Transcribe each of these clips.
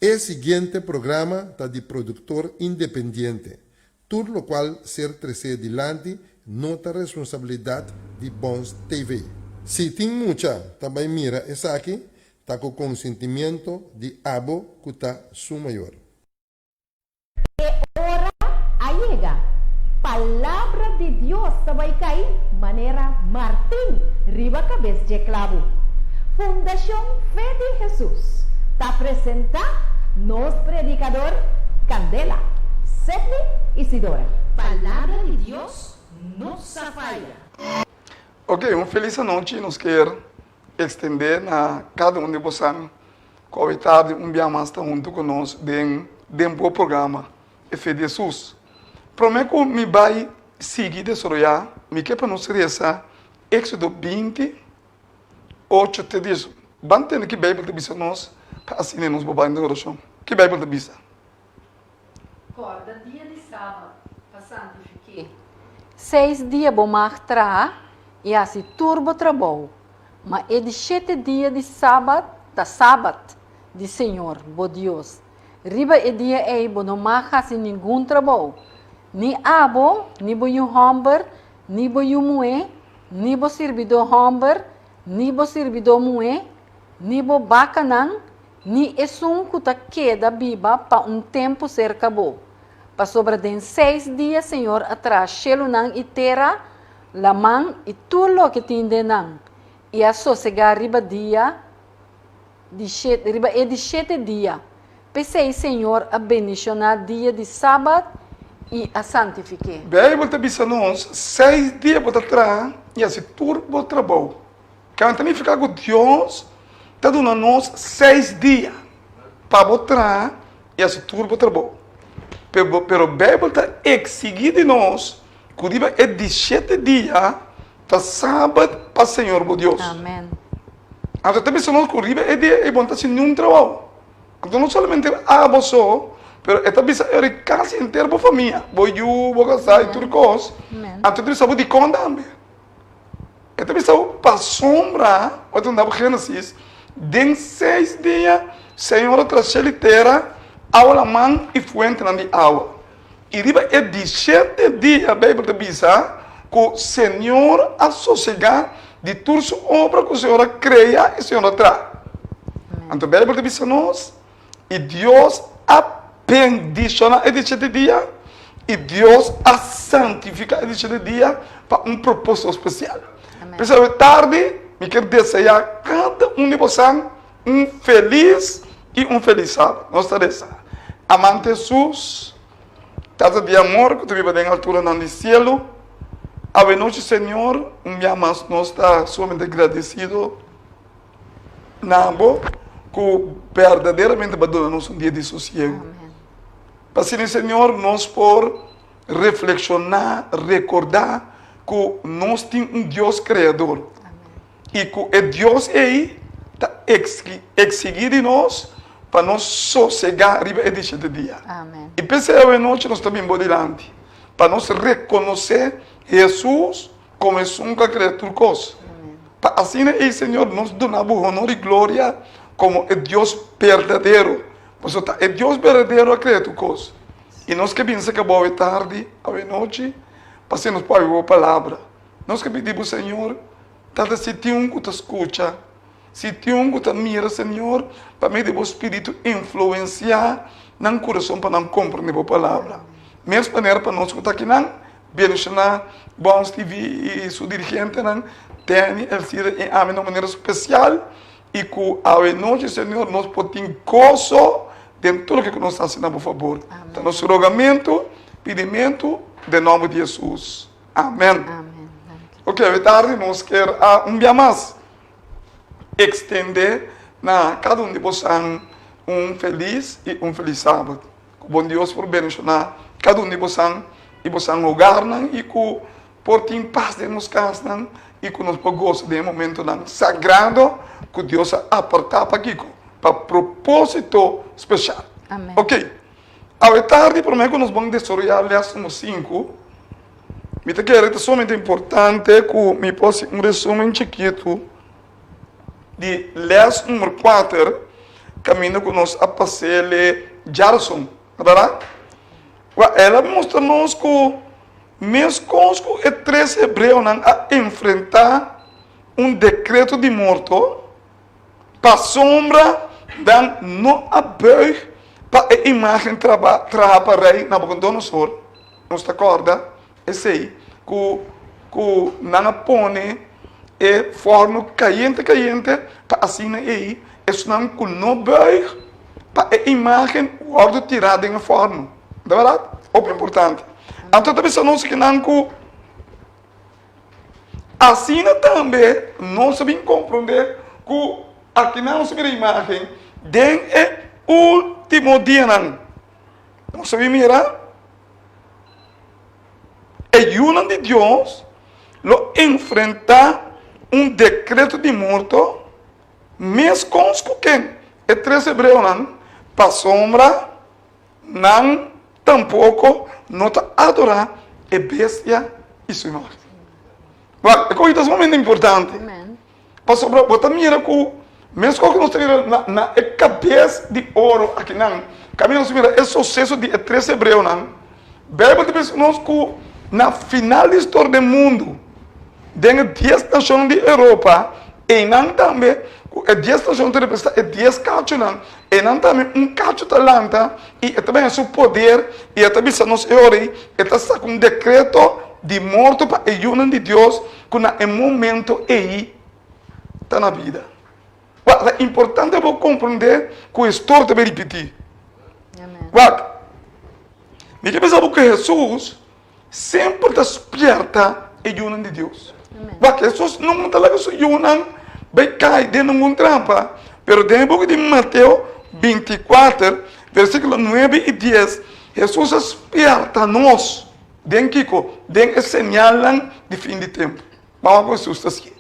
El siguiente programa está de productor independiente, todo lo cual ser trazer adelante nota responsabilidade de Bons TV. Se tem mucha, também mira essa aqui, está com consentimento de abo que está su maior. Ora allega, palavra de Deus vai cair, maneira Martim, riba cabeça de clavo. Fundação Fé de Jesus, está apresentando nosso predicador Candela, Sedley Isidora. Palavra de Deus, nossa falha. Ok, uma feliz noite, nós queremos estender a cada um de vocês, convidar um dia mais junto conosco dentro do programa Fé de Jesus. Prometo que me vai seguir desarrollar, me quer para nós reza, Éxodo 20, 8 te diz, vamos ter que Bíblia de bisa nós, para assim nos bobar em oração. Que Bíblia de bisa? Corda dia de sábado, para santificar. 6 dias bom martra e assim turbo trabalho. Mas é de 7 dias de sábado, de Senhor, bo Deus. Riba é dia é bo não marca sem nenhum trabalho. Ni abo, ni bo homber, ni bo moe, ni bo servidor homber, ni bo servidor moe, ni bo bacanang, ni esum que ta queda biba para tempo ser acabou. Para sobre den 6 dias, Senhor, atrás, chelunan e terra, la man e tudo o que tem denang. E a sossegar riba dia, riba é de 7 dias. Pensei, Senhor, a bendicionar dia de sábado e a santificar. Bíblia te bisa nós, 6 dias para trás, e assim turbo trabalho. Quando também ficar com Deus, está dando a nós 6 dias para botar e assim turbo trabalho. Pero a Bíblia está exigindo de nós, que é de 7 dias, para sábado, para o Senhor, meu Deus. Amém. Então, também se nós corrida é de bom estar sem nenhum trabalho. Então, não somente a você, mas esta bisa é quase inteira para a família. Vou casar e tudo coisa. Então, também sabe de conta também. Esta bisa para sombra, quando nós Gênesis, de 6 dias, Senhor traz a terra, água man e fuente de água. E riba é de 7 dias, a Bíblia diz, que o Senhor assossegar de toda sua obra que o Senhor cria e o Senhor traz. Então a Bíblia diz a nós, e Deus apendiciona é de 7 dias, e Deus a santifica é de 7 dias para propósito especial. Pessoal, tarde, me quero desejar a cada de vocês feliz e feliz sábado. Nós estaremos amante Jesus, casa de amor que tu vive em altura no cielo. A noite, Senhor, dia mais nós estamos somente agradecidos Nabo, que verdadeiramente abandonamos dia de sossego. Para assim, Senhor, nós por reflexionar, recordar que nós temos Deus Criador. E que é Deus aí está exigindo de nós para nós sossegar a este dia. Amém. E pensei a noite nós também vamos adiante, para nós reconhecer Jesus como uma criatura coisa. Para assim, Senhor, nós damos honor e glória como é Deus verdadeiro. Portanto, é Deus verdadeiro a criatura coisa. E nós que pensamos que boa tarde, a noite, para ser nos pai a palavra. Nós que pedimos, Senhor, tanto se tem um que te escuta, se tem um que te mira, Senhor, para mim o Espírito influenciar no coração para não compreender a palavra. Mesma maneira para nós que está aqui, não, bendicionar, Bons TV e seu dirigente, não, tem ele sido em de uma maneira especial e que a noite, Senhor, nós podemos gozo dentro de tudo que nós estamos fazendo, por favor. Então, nosso rogamento, pedimento, de nome de Jesus. Amém. Amém. Ok, à tarde nós queremos dia mais estender na cada de vocês feliz e feliz sábado. Que bom Deus por bendicionar cada de vocês e vocês lugar e que por ter paz de nos casas e que nós gostamos de momento sagrado que Deus apartar para aqui para propósito especial. Amém. Ok. À tarde, por mim, que nós vamos desenvolver lição 5. Me te quero é somente importante que me possa resumo chiquito de lição número 4 caminha conosco a passeio Jarson, verdade? Ela mostra-nos que mesmo conosco é 3 hebreus a enfrentar decreto de morto, para sombra dan não abuir para a imagem trabalhar para rei Nabucodonosor. Não está acorda? Esse aí, que não põe e forno caliente, para assim aí, isso não que não abuir para a imagem guarda tirada em forno. De verdade? É importante. Então, talvez não se que não que assim também não sabem compreender que aqui não se vê a imagem den o último dia não sabem mirar e o de Deus lo enfrentar decreto de morto mesmo com os que é 3 hebreus para sombra não tampouco não adorar a bestia e sua imagem. É coisa muito importante. Pastor, você mira que, mesmo que nós temos na cabeça de ouro aqui, nós mira esse sucesso de 3 hebreus, a Bíblia diz que na final da história do mundo, tem 10 nações de Europa, e não também, 10 nações de Europa, 10 cachos, e não também cacho talanta, e também é seu poder, e também se nós oramos, e está com decreto de morte para a união de Deus, que no momento aí está na vida. É importante você compreender que a história deve repetir. Me pensava que Jesus sempre desperta a união de Deus. Jesus não está lá que sua união vai cair dentro de uma trampa. Mas dentro de Mateus 24, versículo 9 e 10, Jesus desperta nós. Den Kiko, den señalan de fim de tempo. Vamos com isso assim.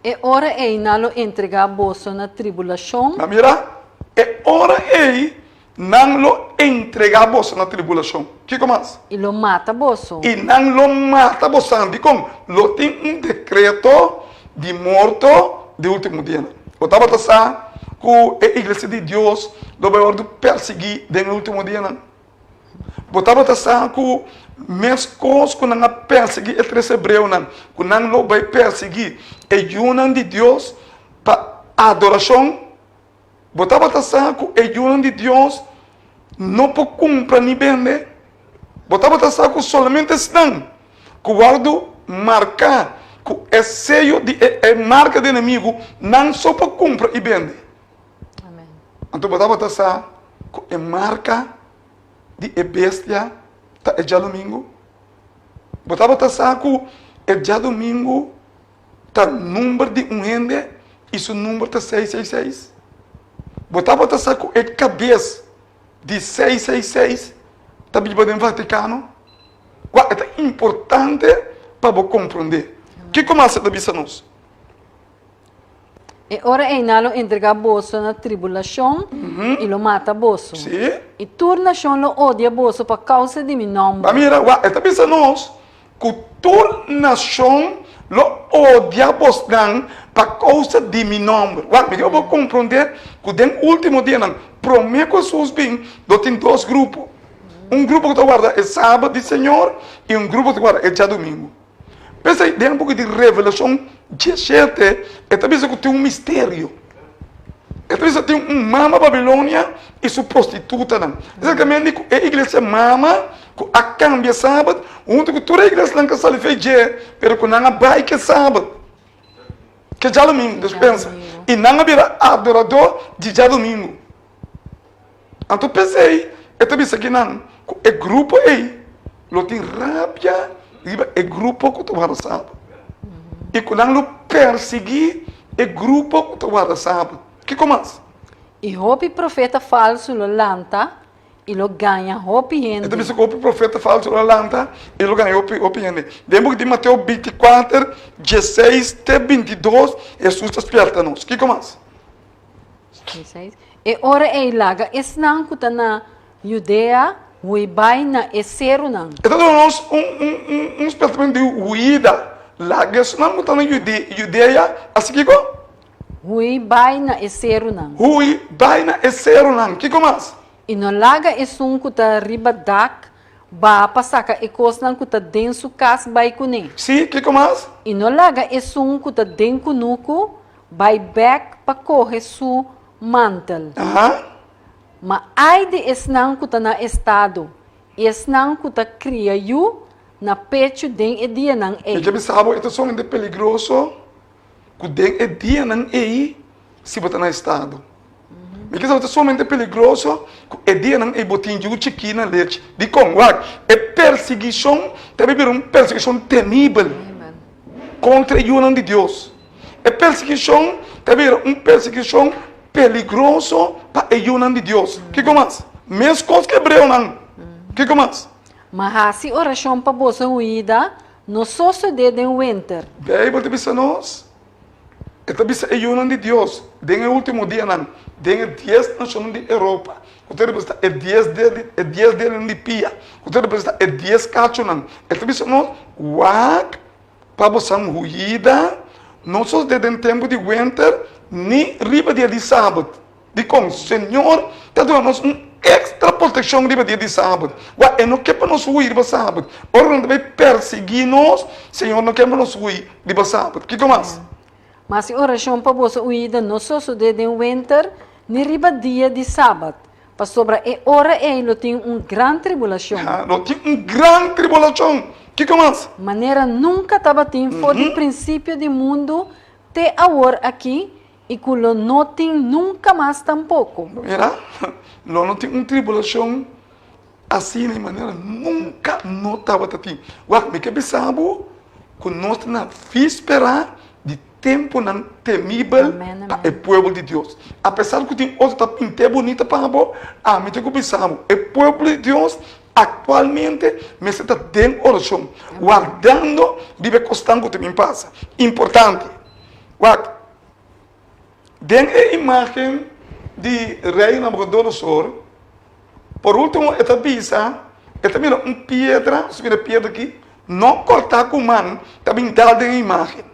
É hora aí nalo entregar bolso na tribulação. Na mira, é hora aí não lo entregar bolso na tribulação. Kiko mais? E lo mata bolso. E não lo mata bolso. Como? Lo tem decreto de morto de último dia. O estava pensando que a igreja de Deus lo vai perseguir no último dia. O estava pensando que mesmo que não perseguir o 3 hebreus, que não vai perseguir a união de Deus para adoração, botava pensando que a união de Deus não pode cumprir nem vender. Botava pensando que somente estão, que o guardo marcar, que é sello de marca de inimigo, não só pode cumprir e vender. Então botava pensando que é marca de bestia. É dia domingo. Botava pensar que é dia domingo, tá número de rende, e seu número tá 666. Botava pensar que é cabeça de 666, tá Bíblia do Vaticano. É importante para você compreender. O que começa a dizer nós? E ora é nalo entregar bolso na tribulação e lo mata bolso. Sim. E tua nação lo odia bolso por causa de meu nome. Mira, está pensando nós que tua nação lo odia bolso por causa de meu nome. Eu vou compreender que no último dia, promete que Jesus vem, tem 2 grupos. Grupo que guarda é sábado de Senhor e grupo que guarda é dia domingo. Pensa aí, tem pouco de revelação 17, e talvez que tem mistério. E talvez tem mama Babilônia e sua prostituta. Exatamente, a igreja mama, a cambia sábado, onde toda a igreja não sabe fazer, mas que não vai que sábado. Que já domingo, despensa. E não vira adorador de já domingo. Então pensei, e talvez que não, é grupo aí, não tem rábia, é grupo que tu vai sábado. E quando perseguir, é grupo que tu vai sábado. Que começa? E roupa profeta falso lo lanta e lo ganha roupa gente. Então, se o profeta falso lo lanta e lo ganha roupa gente. Dentro de Mateus 24, 16 até 22, Jesus desperta-nos. Que começa? E ora é ilaga, esnan que na Judea, o vai na Esero não. Então, nós despertamento de huida. Lá, isso não está na Judeia, assim que Hui bai na esero nang. Hui, baina e zero lang. Kiko mas? Inolaga esung kuta ribadak, ba pasaka ekos nang kuta densu kas bai kune. Si, kiko mas? Inolaga esung kuta den kunuku, bai back pa kohe su mantel. Aha. Ma ai de esnang kuta na estado, esnang kuta cria yu na pecho den edia nang E ei. que bisabo, ito são de peligroso. Kudeng e dia nang ei, se botar na estado. Me que ito somente peligroso, e dia nang ei botin de chiquina leite. De conguac, é perseguição, também vir perseguição temível Amen. contra o nome de Deus. É perseguição, também perseguição peligroso para o nome de Deus. Que mais? Mesmo coisa que hebreu não. Que mais? Mahasi orasyon pa bo sa huida, no sosode den winter. Bíblia te bisa nós. Esta bisa é o nome de Deus. Den o último dia não. Den 10 nações de Europa. O ter bisa é 10 dele de pia. O ter bisa é 10 cacho não. Esta bisa nós. Wak para você ruída. Não só de tempo de winter, nem riba dia de sábado. De como Senhor está dando extra proteção riba dia de sábado. E não quer para nós ruir riba sábado. Ora não vai perseguir nós, Senhor não quer para nós ruir riba sábado. Que mais? Mas orasyon pa bo sa huida, no sosode den winter, ni riba dia de sábado. Pa sobra e ora e lo tem gran tribulação. Não tem grande tribulação. Que mais? Maneira nunca tava tem for de princípio do mundo, te awor aqui, e culo não tem nunca mais tampouco. Mira, não tem tribulação assim de maneira nunca não estava assim. Me que pensava que nós na víspera de tempo não temível Amém, para amém. o povo de Deus. Apesar que tem outra pinta bonita para a me que pensava, o povo de Deus atualmente me está dentro oração, guardando vive constante que me passa. Importante. Den a imagem de rei Nabucodonosor. Por último, esta visa, esta mira pedra, se mira pedra aqui, não cortar com mão, também dá a imagem.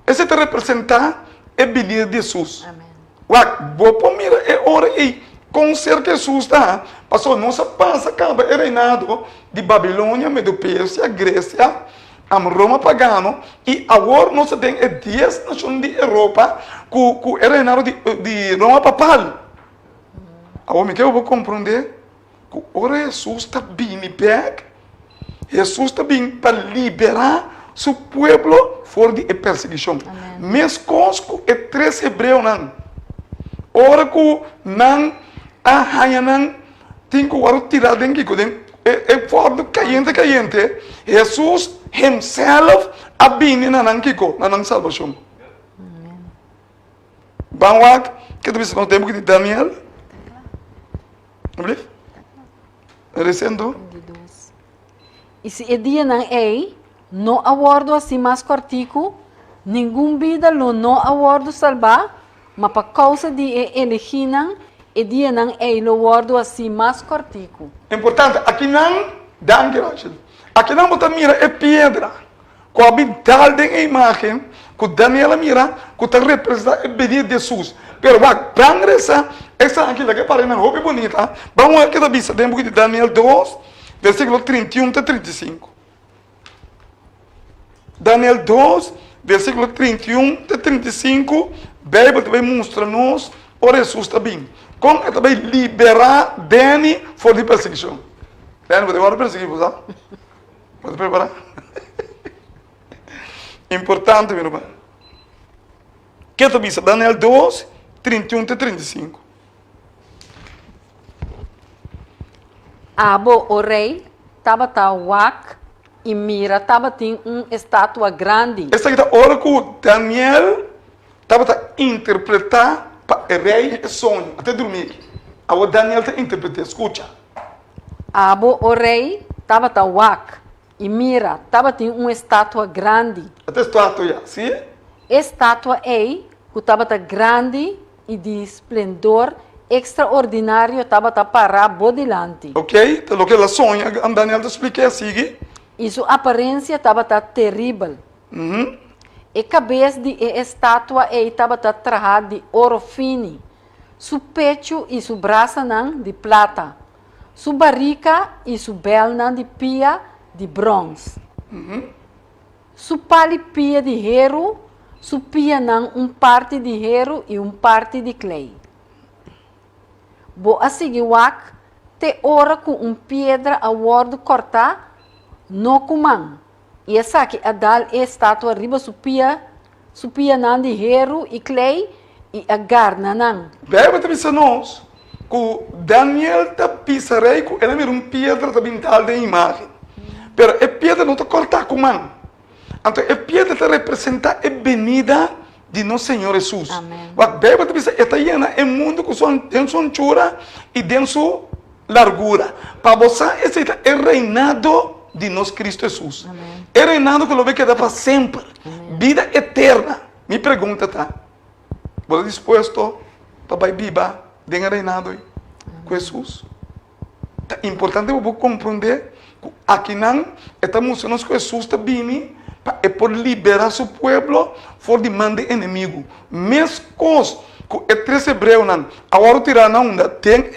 Esse te representa a beleza de Jesus. Amém. Vou mira é hora aí, com ser que Jesus está, passou nossa passa, acaba é reinado de Babilônia, Medo-Pérsia, Grécia, a Roma pagano, e agora nós temos 10 nações de Europa que é reinado de Roma papal. Agora, eu vou compreender que ora Jesus está vindo back, Jesus está vindo para liberar seu povo fora de perseguição. Mesmo conosco é 3 hebreus não. Ora que não a rainha não tem que tirar daqui, é fora caiente. Jesus himself a vindo na não salvação. Vamos que tu no tempo de Daniel. Abre. Recendo. E se é dia não é, não awardo assim mais cortico, nenhum vida lo não awardo salvar, mas por causa de eleginan, é dia não é lo awardo assim mais cortico. Importante, aqui não dá Rachel. Aqui não botar mira é pedra. Com a vital da imagem, que Daniel mira, que está representando a beleza de Jesus. Pero vai prangreça, essa aqui que parece uma roupa bonita. Vamos aqui da vista, tempo de Daniel 2, versículo 31 a 35. Daniel 2, versículo 31 a 35, a Bíblia também mostra-nos o Jesus também. Como ele vai liberar Dani fora de perseguição. Dani, você vai perseguir, você? Pode preparar? Importante, meu irmão. Que tu viste? Daniel 2, 31 a 35. Abo, o rei, estava tawak e mira, estava tem estátua grande. Essa aqui é a hora que Daniel estava a interpretar para o rei o sonho, até dormir. Agora Daniel está interpretando, escuta. Abo, o rei, estava tawak e mira, estava tem estátua grande. Até estátua já, sim? Estátua que estava grande e de esplendor extraordinário, estava para bodilante. Ok? Então, o que ela sonha, Daniel te explica assim. E sua aparência estava terrível. a cabeça de estátua estava trajada de ouro fino, su pecho e su braço de prata, su barriga e su belna de pia de bronze. Su palipia de hierro, su pia parte de hierro e parte de clay. Bo asigiwak, te ora com pedra a bordo cortar, no kumang. E essa que a dal estátua arriba su pia de hierro e clay e a garna nan. Bebe te bisa nós, que Daniel ta pisarei com ele pedra ta bintal de imagem. Pero a pedra não ta corta com mão. Então a pedra ta representa a venida de nosso Senhor Jesus. Amém. A Bíblia te bisa está llena o mundo com sua anchura e dentro sua largura. Para você esse é o reinado de nosso Cristo Jesus. Amém. É o reinado que lo vai quedar para sempre. Amém. Vida eterna. Me pergunta tá. Você disposto para viver dentro do reinado com Jesus? É importante você compreender que aqui não estamos com Jesus está vindo é por liberar seu povo for de mão do inimigo. Mesmo coisa que é 3 hebreu não, agora tirar na onda tem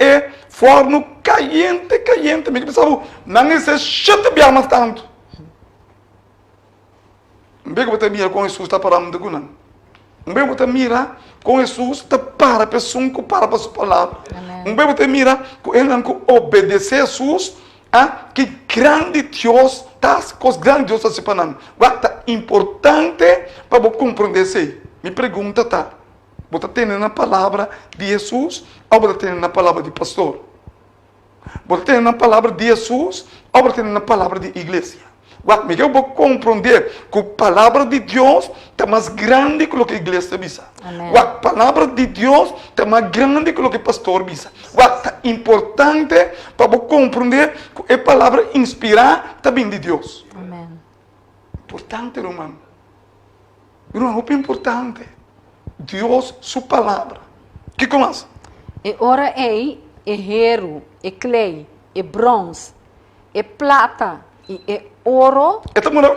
forno caliente, me pensava, não é esse chute bem mais tanto. Não é que você mira com Jesus está parando de gunan. Não é que você mira com Jesus está para a pessoa que para a sua palavra. Não é que você mira com ele não obedecer a Jesus. Que grande Deus, das coisas grandes Deus está se falando. É importante para você compreender isso. Me pergunta, tá? Você está tendo a palavra de Jesus ou você está tendo a palavra de pastor? Você está tendo a palavra de Jesus ou você está tendo a palavra de igreja? Eu vou compreender que a palavra de Deus está mais grande que o que a igreja visa. A palavra de Deus está mais grande que o que o pastor visa. É importante para você compreender que a palavra inspirar está vindo de Deus. Amém. Importante, irmão. Irmão, é importante. Deus, sua palavra. Que começa? E ora é hierro, é clay, é bronze, é prata e é ouro.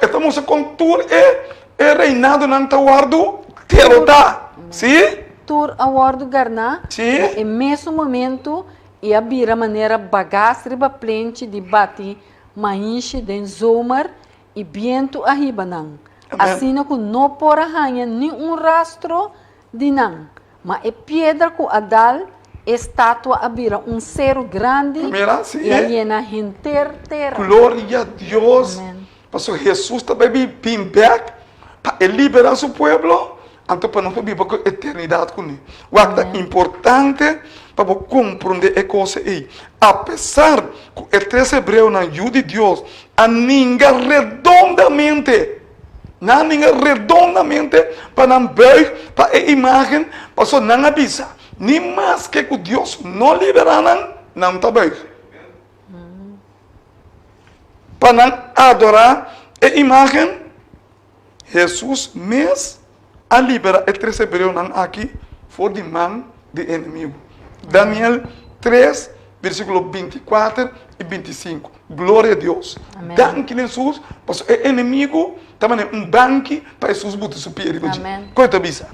Estamos com tudo é reinado não está guardo terota. Sim? Tur a bordo garna. Sim. E mesmo momento e abrir maneira bagaço riba plente de bati mainche den zomer e viento arriba não. Assim que não por arranha nenhum rastro de não. Mas é pedra que a dal estátua abira ser grande e llena inteira terra. Glória a Deus. Amém. Pastor Jesus também vem back para liberar seu povo, então para não viver com eternidade com ele. O que é importante para você compreender a coisa aí. Apesar que o 3 hebreu na ajuda de Deus, a ninguém redondamente para não ver para a imagem, pastor não avisa. Nem mais que Deus não liberar, não está bem. Para não adorar a imagem, Jesus mesmo a liberar o 3 hebreu aqui, for de mão do inimigo. Daniel 3, versículo 24 e 25. Glória a Deus. Danke Jesus, porque o inimigo também é banco para Jesus botar seu pé. Amém. Coita bisa.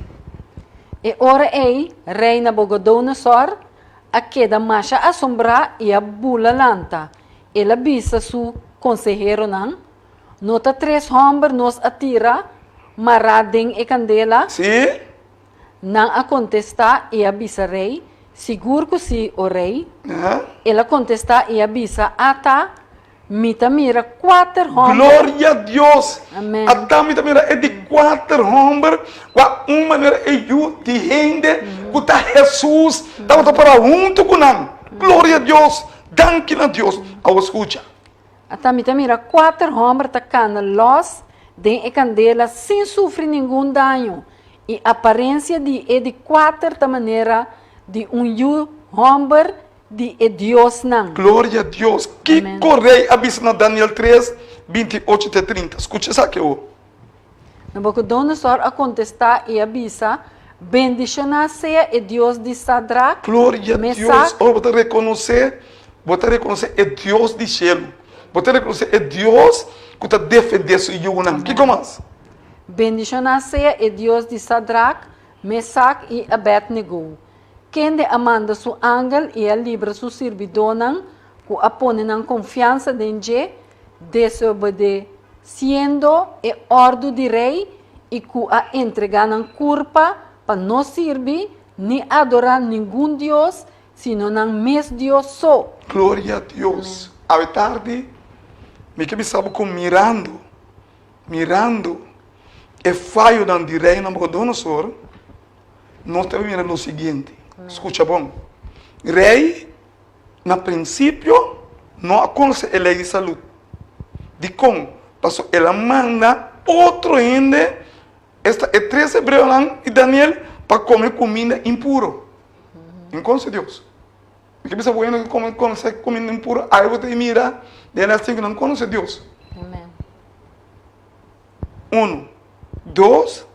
E ora ei, rei Nabucodonosor, a queda marcha assombrar e a bula lanta. Ela bisa su consejero não, nota 3 homens nos atira, maradem e candela, Sim? não a contestar e avisa rei, seguro que se o rei, Aham. ela contesta e avisa ata, mita mira 4 homens. Glória a Deus. Amém. A dama também é de 4 homens. Uma maneira é de gente que está Jesus. Estava para junto com nós. Glória a Deus. Danke a Deus. Ao escuta. Ata mita mira 4 homens tacando luz de e candela sem sofrer nenhum dano. E a aparência de 4 da maneira de homem de Deus não. Glória a Deus. Que Amém. correi avisa na Daniel 3, 28 e 30. Escute isso aqui. Nabucodonosor a contestar e avisa, bendicionado seja o Deus de Sadrach, Glória a Mesaque, Deus. Agora você reconhecer o Deus do céu. Você reconhecer o Deus que está defendendo o Yunam. Que começa? Bendicionado sea el Dios de Sadrach, Mesach y Abednego, quien de amanda su ángel y el libra su servidor, que aponen confianza en je, desobedeciendo el orden de rey y que entregan culpa para no servir ni adorar ningún Dios, sino un mes Dios só. Glória a Deus. À tarde, me que me estava mirando e falho da rei Nabucodonosor, nós estamos mirando o seguinte. Escuta bom. Rei, no princípio, não aconselha a lei de saúde. De como? Porque ela manda outro ainda, esta é 3 hebreus e Daniel, para comer comida impuro. Encontre Deus. Porque você vai comer comida impura, aí você mira, ele assim que não conhece Deus. Amém. 1. 2.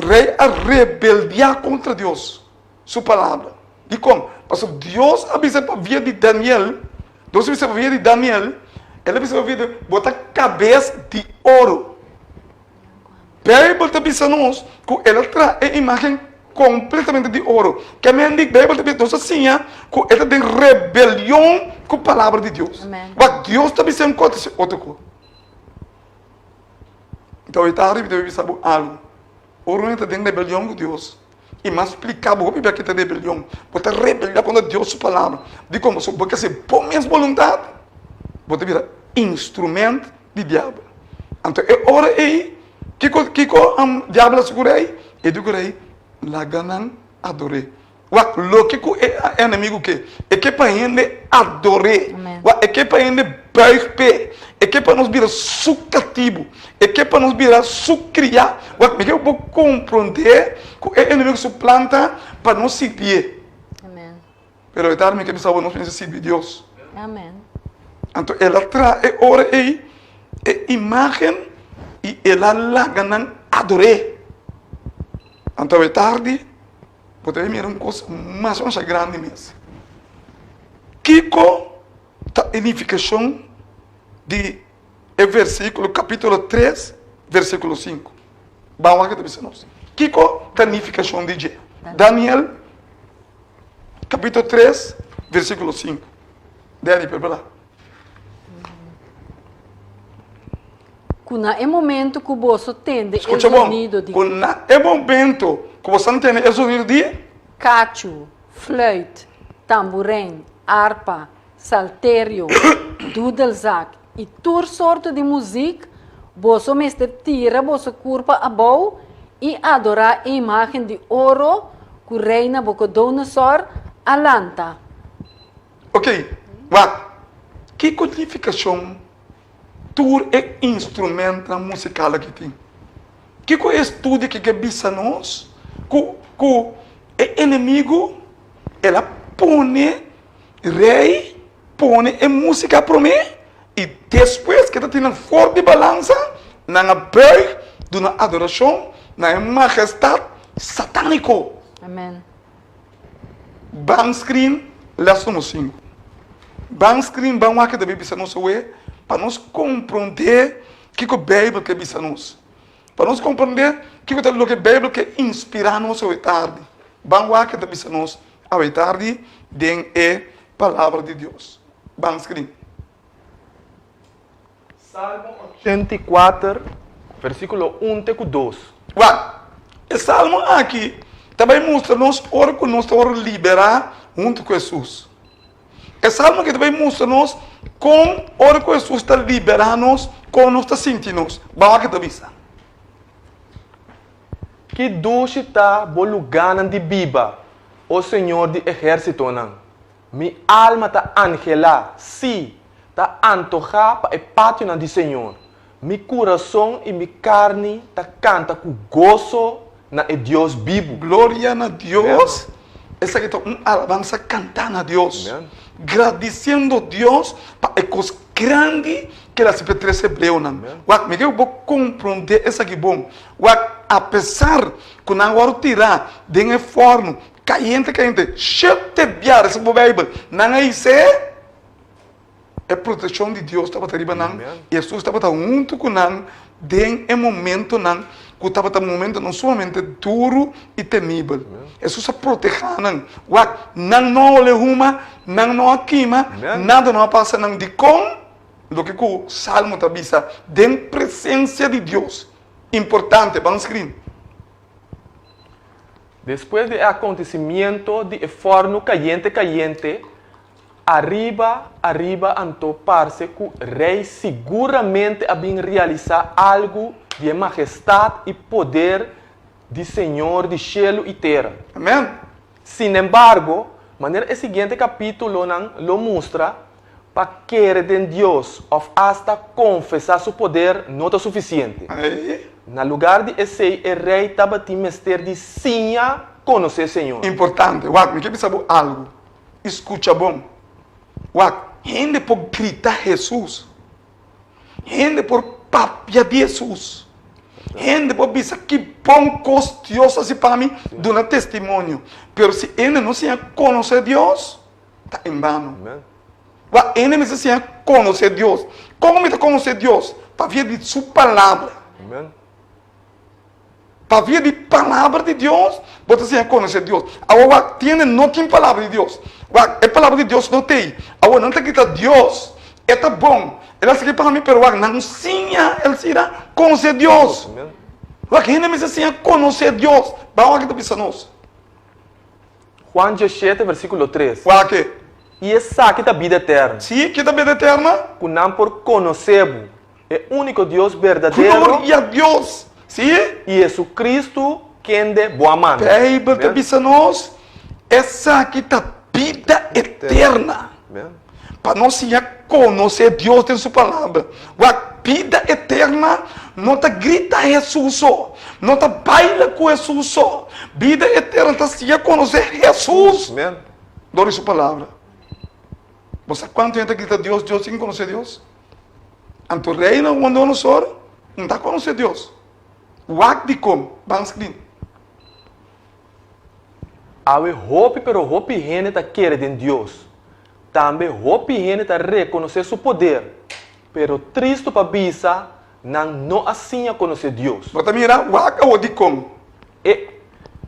Rei a rebeldia contra Deus, sua palavra. E como? Porque Deus avisa para via de Daniel, Deus avisa para via de Daniel, ele avisa para via de botar cabeça de ouro. Bíblia está avisando-nos que ela traz a imagem completamente de ouro. Que a minha Bíblia está avisando assim, que ela tem rebelião com a palavra de Deus. Mas Deus está avisando outra coisa. Então, ele está avisando algo. Ouro entra em rebelião com Deus. E mais explicar, vou pedir que tem rebelião. Você rebeliar contra Deus, sua palavra. De como? Porque se põe minha vontade, você vira instrumento de diabo. Então, é hora aí, que o diabo segura aí, e digo aí, la ganan adoré. Lo que é inimigo que é que para ele adorar, é que para ele buig pé, é que para nós virar su cativo, é que para nós virar su criar. Me que eu vou compreender que é inimigo su planta para nós servir. Amém. Pero é tarde que pensava nós precisamos servir Deus. Amém. Então ela traz é hora aí, é imagem e ela la ganan adorar. Então é tarde. Poderia mirar uma coisa mais grande mesmo. Kiko, a edificação de versículo, capítulo 3, versículo 5. Vamos lá que está nós. Kiko, a edificação de Jé. Daniel, capítulo 3, versículo 5. Dani, para lá. Quando é momento que você tende o sonido de... Quando é momento que você entende o sonido de... cacho, flauta, tamborim, harpa, saltério, dudelzak e toda sorte de música, você mestre tira você corpo a bow e adorar a imagem de ouro que o rei Nabucodonosor alanta. Ok, vá. Que codificação tur é instrumento musical que tem? Que estudo que bisa nós? Que o inimigo ela põe rei, põe a música para mim e depois que está tendo forte balança na bem de uma adoração na majestade satânico. Amém. Banscreen, leção 5. Banscreen, vamos aqui também bisa nós para nós compreender que a Bíblia que bisa nós. Para nós compreender que a Bíblia que inspira nós hoje tarde. Vamos aqui também bisa nós hoje tarde den a palavra de Deus. Banscreen. Salmo 84, versículo 1 e 2. O Salmo aqui também mostra-nos ora que nós estamos liberar junto com Jesus. O Salmo que também mostra-nos como ora que Jesus está liberando-nos, como nós está sentindo. Vamos aqui também. Que doce está o lugar de viva, o Senhor de exército. Mi alma está angela, sim, está antoja para o pátio do Senhor. Mi coração e mi carne está canta com gozo na Deus vivo. Glória a Deus. Essa aqui é uma alabança cantando a Deus. Amen. Agradecendo a Deus para a coisa grande que ela se pertence hebreu. Me eu vou compreender essa aqui bom. Apesar que não vou tirar de um forno caliente, cheio de biar essa Bíblia, não é isso. É proteção de Deus estava terrible não. Jesus estava junto com não, de um momento não, que estava no momento não somente duro e temível. Jesus a proteger, não olha uma, não queima, nada não passa não de com, do que o Salmo está dizendo, de presença de Deus. Importante, vamos escrever. Después del acontecimiento de forno caliente, arriba antoparse que o rei seguramente había realizado algo de majestad y poder de Señor de cielo y tierra. Amém? Sin embargo, maneira el siguiente capítulo lo muestra para querer de Dios o hasta confesar su poder no está suficiente. Aí. Na lugar de esse, o rei estava te mestre de sim conhecer o Senhor. Importante, me quer saber algo. Escuta bom. Gente por gritar Jesus. Gente por papia de Jesus. Gente por dizer que bom costioso assim para mim, dando testemunho. Pero se ele não se conhecer Deus, está em vano. Ele precisa conhecer Deus. Como me conhecer Deus? Para ver de sua palavra. Amém. Para ver de palavra de Deus, você tem que conhecer Deus. Agora, não tem palavra de Deus. A palavra de Deus não tem. Agora, não tem que estar Deus. É bom. Ele se para mim, pero não sinha, ele se irá conhecer Deus. Ele precisa conhecer Deus. Vamos aqui, tu nós. Juan 17, versículo 3. Aqui. E essa aqui é a vida eterna. Sim, que é a vida eterna. Que não por conhecer o único Deus verdadeiro. Glória a Deus. Sim? E Jesus Cristo, quem de boa mão. Bíblia te diz a nós, essa aqui é a vida eterna. Para nós conhecer Deus em sua palavra. A vida eterna não está grita Jesus, não está baila com Jesus. Vida eterna está se conhecer Jesus. Dore sua palavra. Você quanto gente grita Deus, Deus sem conhecer Deus? Anto reina quando nós oramos, não está conhecer Deus. De como? Vamos escrever. Awe hope, pero hope gente está querendo em Deus. Também hope gente está reconhecer seu poder. Pero triste para bisa, não assim a conhecer Deus. Você mira, waka ou de como?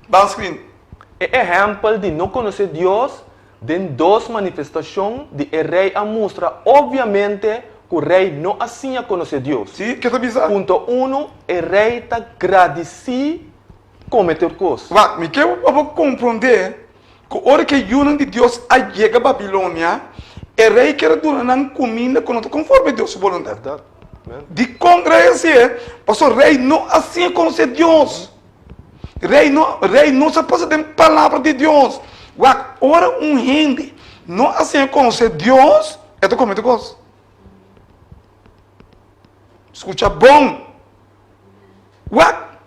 Vamos escrever. Exemplo de não conhecer Deus, de duas manifestações de o rei a mostra, obviamente, que o rei não assim a conhecer Deus. Sim, que está dizendo? Ponto 1, o rei está agradecido cometer coisas. Me quero compreender que a hora que o Yunan de Deus chega a Babilônia, o rei quer dar comida conforme Deus vontade. De congregar, mas o rei não assim conhece Deus. O rei não se passa de palavra de Deus. Ora gente não assim conhece Deus, é to comete coisas. Escuta bom.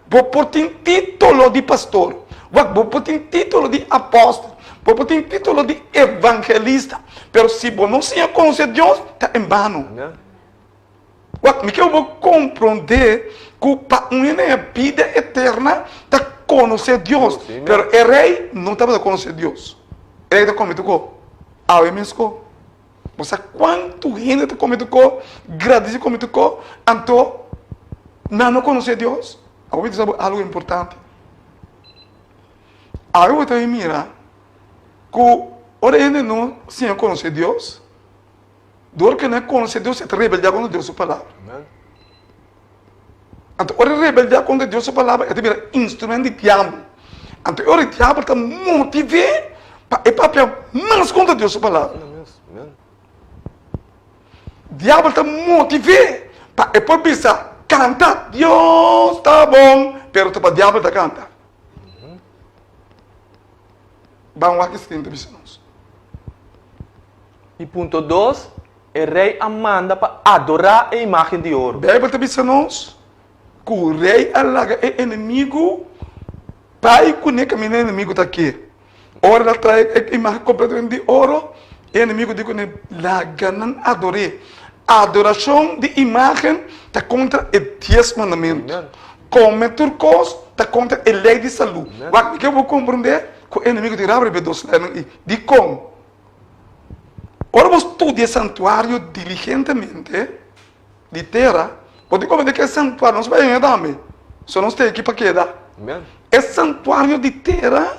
Vou pôr título de pastor. Vou pôr título de apóstolo. Vou pôr título de evangelista. Pero se você não se conhecer Deus, está em vano. Me que eu vou compreender que para uma vida eterna está conhecer Deus. Pero o rei não estava conhecer Deus. Ele está cometendo a mesmo. Você quanto gente está cometendo, agradece cometendo, então não conhece Deus. Agora sabe algo importante. Agora você mira que ora gente não se conhece Deus. Dor que não conhece Deus, é rebelde contra Deus sua palavra. Então, ora rebelde contra Deus sua palavra, é instrumento de diabo. Então, ora o diabo está motivado para mais contra Deus sua palavra. O diabo está motivado para pensar, canta, Deus está bom, pero o diabo está canta. Vamos lá que se tem nós. E ponto 2, o rei manda para adorar a imagem de ouro. A Bíblia está nós que o rei alaga o inimigo, pai que nem caminha o inimigo está aqui. Ora ela traz a imagem completamente de ouro, o inimigo diz que laga não adore. A adoração de imagem está contra os 10 mandamentos. Cometer coisas está contra a lei de saúde. O que eu vou compreender? Que o inimigo dirá para dos de como? Ora você estuda o santuário diligentemente, de terra, pode compreender que é santuário, não se vai enganar. Só nós temos aqui para quedar. Amen. Esse santuário de terra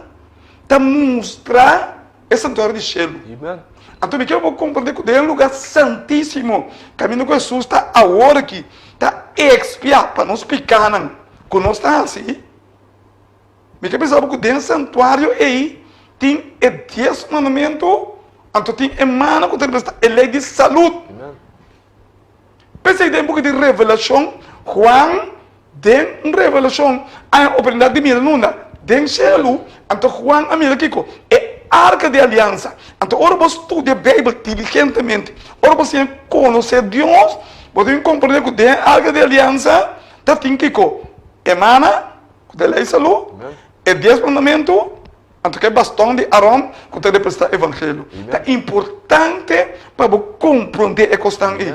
está mostrar esse santuário de cielo. Amen. Então, eu vou compreender que é um lugar santíssimo. Caminho com Jesus está a hora aqui. Está expiar para nós picar, não. Quando nós está assim. Eu pensava que dentro do santuário aí tem 10 mandamentos. Então tem emana que tem a lei de saúde. Amen. Pensei em um pouco de revelação. Juan tem uma revelação. A oportunidade de mirar nuna. Tem cielo. Então Juan a mira Kiko. É arca de aliança. Então ora você estuda a Bíblia diligentemente. Ora você conhecer Deus. Você compreender que tem arca de aliança. Tá tem Kiko. Emana. Que tem lei de saúde. É 10 mandamentos. Então, que é bastão de Arão que tem representar o evangelho. É importante para você compreender a questão aí.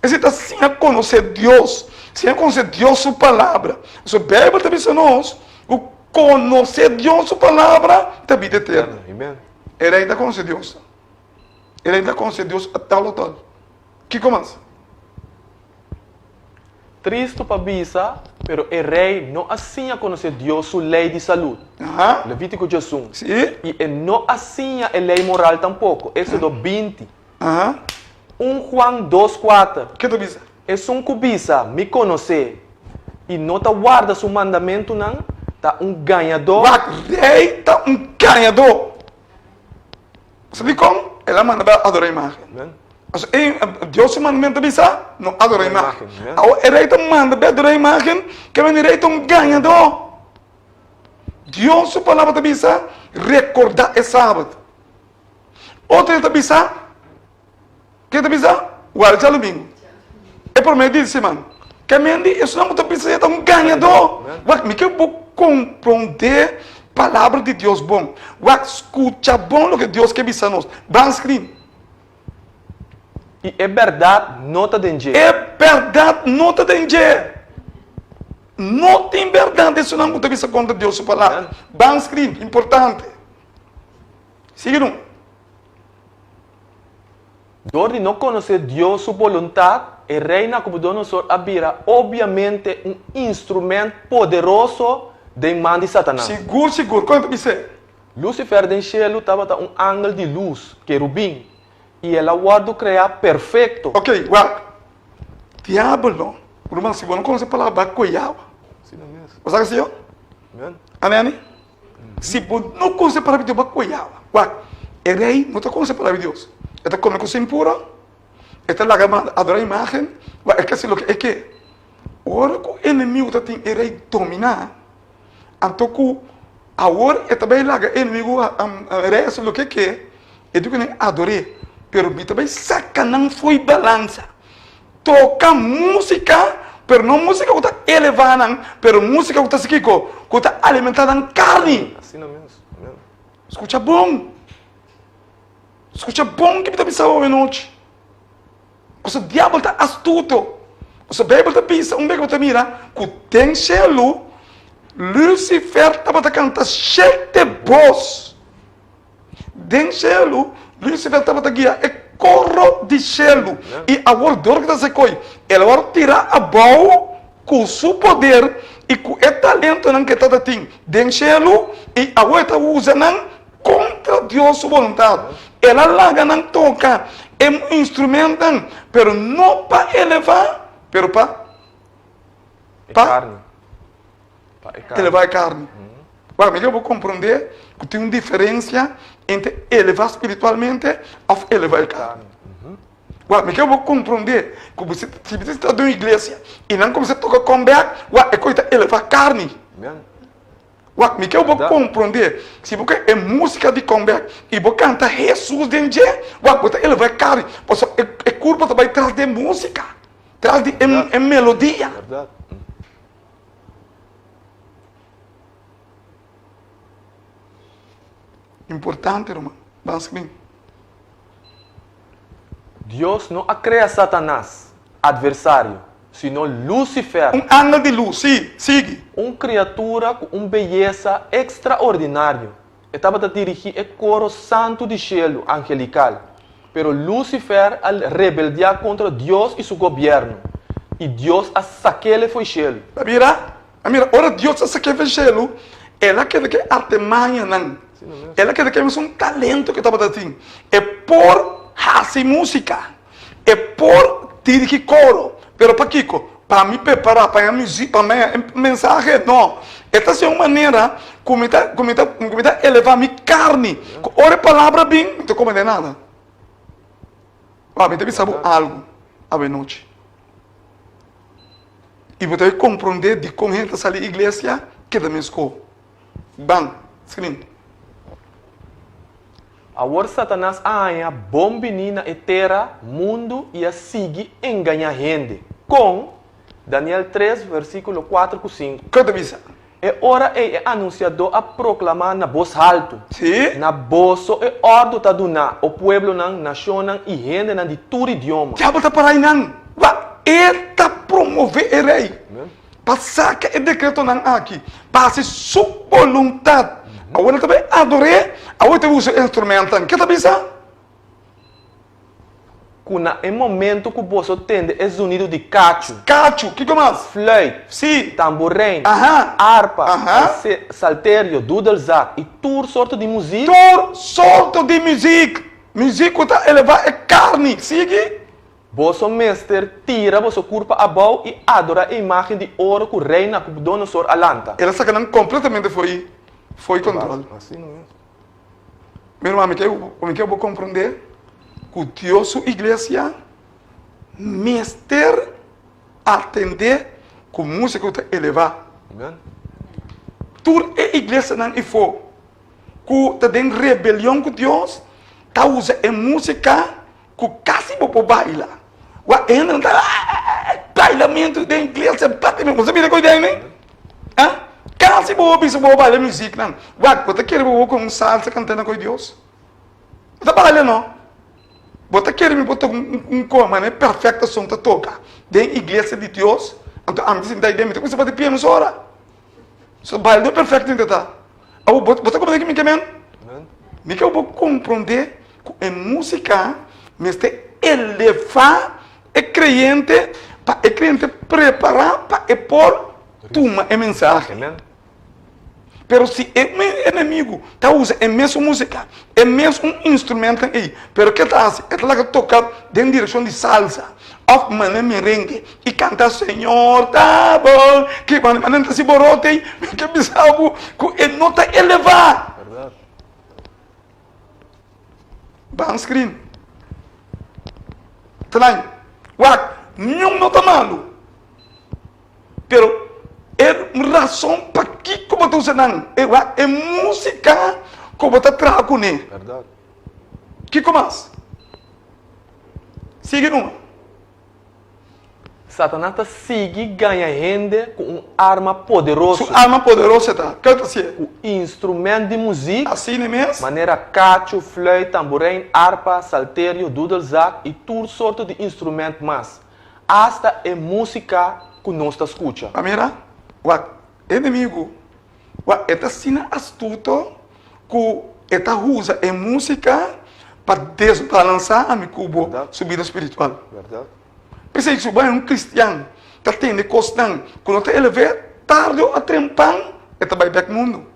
Você está sem conhecer Deus, sem conhecer Deus, sua palavra. A Bíblia também diz nós, conhecer Deus, sua palavra, tem vida eterna. Amen. Ele ainda conhece Deus. Ele ainda conhece Deus a tal ou tal. Que começa? Tristo para bisa, pero o rei não assim a conhecer Deus sua lei de saúde. Levítico 18. Sim. E não assim a lei moral tampouco. Êxodo 20. 1 Juan 2:4. Que tu diz? É um cubisa me conhecer e não tá guarda seu mandamento não, tá ganhador. O rei está ganhador. Sabe como? Ela manda adorar a imagem. Amen. Deus mandamento bisa, não adora a imagem. Imagem, O rei está manda adorar a imagem, que o rei está ganhador. Deus, sua palavra bisa, recordar é sábado. Outra está bisa, que está bisa? Guarda o domingo. É por meio disso, mano. Que mendi, isso não está bisa, é um ganhador. Me quer compreender a palavra de Deus bom. Escuta bom o que Deus quer bisa nós. Vamos escrever. E é verdade, não tá dentro. É verdade, não está dentro. Não tem verdade, isso não está bisa contra Deus, sua palavra. Vamos escrever, importante. Seguiram. Dor de não conhecer Deus, sua vontade, e reina como Nabucodonosor abira, obviamente, um instrumento poderoso de mão de Satanás. Seguro. Quanto você? Lucifer do cielo estava um ângulo de luz, querubim, e ela guardou criar perfeito. Ok, diabo, irmão, se você não conhece a palavra, vai coiar. Sim, mesmo. Você sabe assim? Amen. Amém? Se você não conhece a palavra de Deus, vai coiar. O rei não está conhecendo a palavra de Deus. Está com coisa impura. Está lá adorar a imagem. É que assim, é que ora que o inimigo está tendo o rei dominar. Então, agora, é também lá o inimigo rei, assim, o que é? É do que nem adorar. Mas também saca não foi balança. Toca música, mas não música que está elevada, mas música que está assim, que está alimentada em carne. Assim mesmo. Amen. Escuta bom. Escuta bom que está pensando hoje à noite. O diabo está astuto. O Bíblia está pensando, que está mira, que tem cielo, Lucifer estava cantando 7 voz. Tem cielo, Lucifer estava guiar, é corro de cielo. E agora, dor que está se coi, ele vai tirar a boa com o seu poder e com o talento que está tendo. Tem cielo, e agora está usando contra Deus sua vontade. Ela larga não toca, é um instrumento, mas não para elevar, mas para carne. elevar a carne. Mas eu vou compreender que tem uma diferença entre elevar espiritualmente e elevar a carne. Mas eu vou compreender que se você está em uma igreja e não começa a tocar comeback, é coisa elevar a carne. Amen. Mas eu vou compreender se você é música de comeback e você canta Jesus dentro, ele vai carne. É culpa também traz de música, traz de melodia. Verdade. Importante, irmão. Vamos bem. Deus não cria Satanás, adversário, sino Lucifer. Um ângulo de luz, sim, sigue. Uma criatura com uma beleza extraordinária. Estava a dirigir o coro santo de cielo angelical. Pero Lucifer al rebeldear contra Deus e seu governo. E Deus a saquele foi cielo. Mira, Mira, ora Deus está que fechelo, ela quer que arte manha não. Ela quer que é um talento que estava assim. É por fazer música, é por dirigir coro, pero para Kiko, para me preparar para a música, para minha mensagem, não. Esta é uma maneira como está elevar minha carne. Ora palavra bem, não estou comendo nada. Ah, me deve saber algo à noite. E você vai compreender de como a gente sai da igreja que da minha escola. Bang, screen. Agora Satanás anha bombinina etera mundo e a sigue enganar gente. Com Daniel 3, versículo 4 e 5. Que te avisa? É hora é anunciador a proclamar na voz alto. Sim. Na bolso é ordo ta duna o pueblo nan, nação nan e gente nan de todo idioma. Diabo está para aí não. Eta promover o rei. Passar que é decreto não aqui. Passe sua vontade. Agora também adorei. Agora te usa instrumento. Que te avisa? Kuna é momento que você tende é sonido de cacho, Cacho, que mais? flauta, Sim. tamborim, Aham. harpa, Aham. saltério, dudelzak e tudo sorte de música. Todo sorto de música. Música está elevar é carne. Sigue. Vosso mestre tira vosso corpo a bau e adora a imagem de ouro que reina com dono sor alanta. Ela saca não completamente foi controle. Assim não é. Meu irmão, me que eu vou compreender que Deus, sua igreja, mestre atender com música que elevar. Amen. Tudo é igreja não e for. Que está em rebelião com Deus, está usa a música que quase vou bailar. O ainda não está bailamento da igreja, praticamente. Você me recorda aí, né? Quase vou bailar música, não. Você quer vou com salsa cantando com Deus? Não baila não. Você quer me botar como, né? Perfeita som para tocar. Dentro da igreja de Deus, então a mim daí dentro, você pode piano hora. So baile não é perfeito ainda tá. Você como é que me quer mesmo? Me que eu vou compreender que a música me está elevar o crente para o crente preparar para pôr tuma a mensagem. Amen. Pero se o meu inimigo está usando a mesma música, é mesmo instrumento aí, pero que está assim? Está lá que toca em direção de salsa, ou merengue, e canta Senhor, tá bom, que quando está se borote aí, que bizarro, que ele não está elevar. Verdade. Ban screen. Tá lá, nenhum não está malo, pero é razão para que como tu senang é música como tu traga com ele. Verdade. Que mais? Sigue não. Satanás tá sigue ganha gente com uma arma poderosa. Sua arma poderosa tá. Que tá assim? Com instrumento de música. Assim mesmo? Maneira cacho, flauta, tamborim, harpa, saltério, dudelzak e tudo sorte de instrumento mais. Hasta é música que nós está escuta. Amira, o inimigo, está sendo astuto que está usa a música para desbalançar a minha cubo subida espiritual. Verdade. Pensei que se vai cristiano, está tendo constante, quando está elevado, tarde ou tempo, está vai back mundo.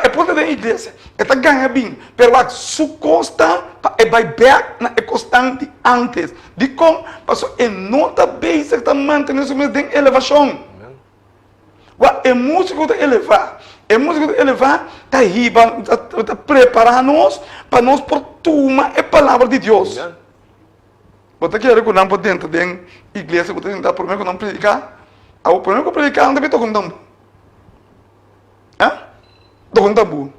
É ponto da igreja, está ganha bem, mas su costa é vai back na constante antes, de como passou é nota base está mantendo isso mesmo em elevação. É música de elevar, está aí, está preparando-nos para nós por tomar a palavra de Deus. Você quer que não dentro da igreja, você tentar primeiro que não predicar, o primeiro que predicar não deve tocar um tambo. Tocar um tambo.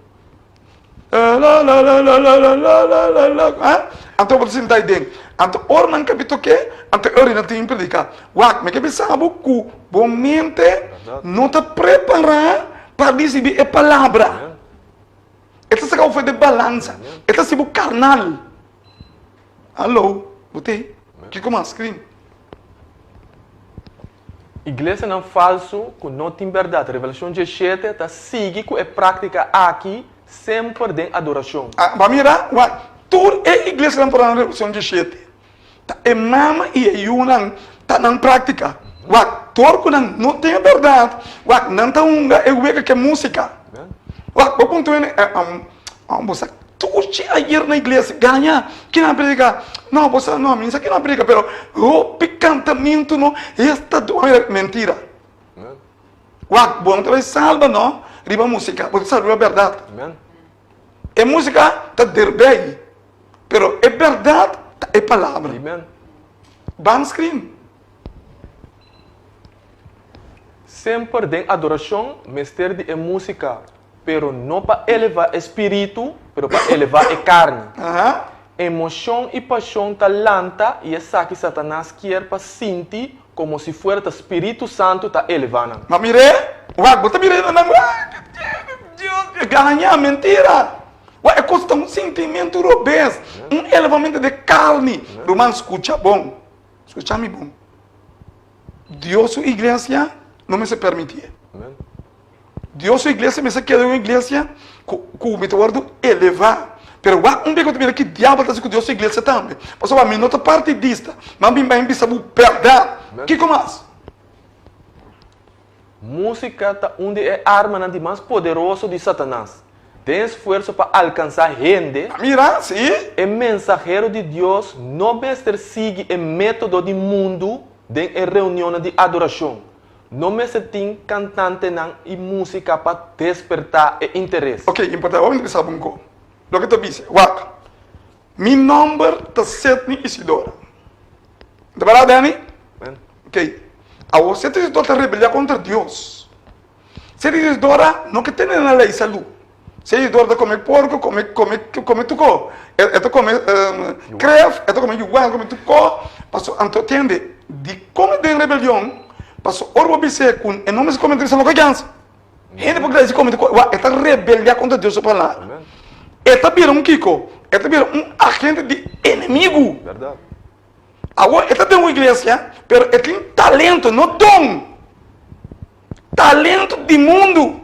Então você está aí dentro. Então, ora não cabe tocar, então ora não tem que predicar. Mas que sabe que bom mente não está preparado para receber a palavra. Esta é foi de balança. Esta é o carnal. Alô, você? Que como screen? Igreja não falso, que não tem verdade. Revelação 17 está sigue com a prática aqui, sempre de adoração. Para mirar, tudo é igreja não para a revelação 17. É mama e é yunang, está na prática. Wak, torco não tem a verdade. Wak, não tá eu que é música. Amen. Wak, o ponto é, você tudo ayer na igreja, ganha, que não predica. Não, você não, menina, que não predica, pero o picantamento, não, esta é mentira. Amen. Wak, bom, talvez salva, não, riba música, você salva a verdade. Amen. É música, tá derbei, pero é verdade, é palavra. Amen. Ban screen. Sempre tem adoração, mestre de música, pero não para elevar espírito, pero para elevar a carne. Aham. Emoção e paixão talanta e essa que Satanás quer para sentir como se fosse o Espírito Santo tá elevando. Mas mire, Wak, você mire, não, Deus, ganha, mentira. Wak, é costa um sentimento robês, elevamento de carne. Romano, escucha bom, escucha-me bom. Deus, sua igreja, não me se permitir. Amen. Deus, sua igreja, me se quer uma igreja com o meteoro elevar. Pero Wak, bico também que diabo está com Deus, sua igreja também. Porque a minha nota partidista, mas me vai pensar verdade. Que como mais? Música tá onde é arma mais poderosa de Satanás. Tem esforço para alcançar gente. Mira, sim. É mensageiro de Deus, não mestre sigue o método do mundo de reunião de adoração. Não mestre tem cantante e música para despertar o interesse. Ok, importante, vamos pensar um pouco. Lo que tu disse, Wak, meu nome está Setni Isidora. Tá verdade, Dani? Amen. Ok. A você te está rebeliar contra Deus. Setni Isidora não que tem na lei salud. Setni Isidora come porco, come tuco. Esto come creve, esto come igual, come tuco. Passo, anto entende, de como de rebelião, passo orbo bise com e não me se come de salud que gansa. Gente porque diz come tuco, está rebeliar contra Deus para lá. Amen. Esta vira Kiko, esta vira agente de inimigo. Verdade. Agora, esta tem uma igreja, pero ela tem talento, não dom. Talento de mundo.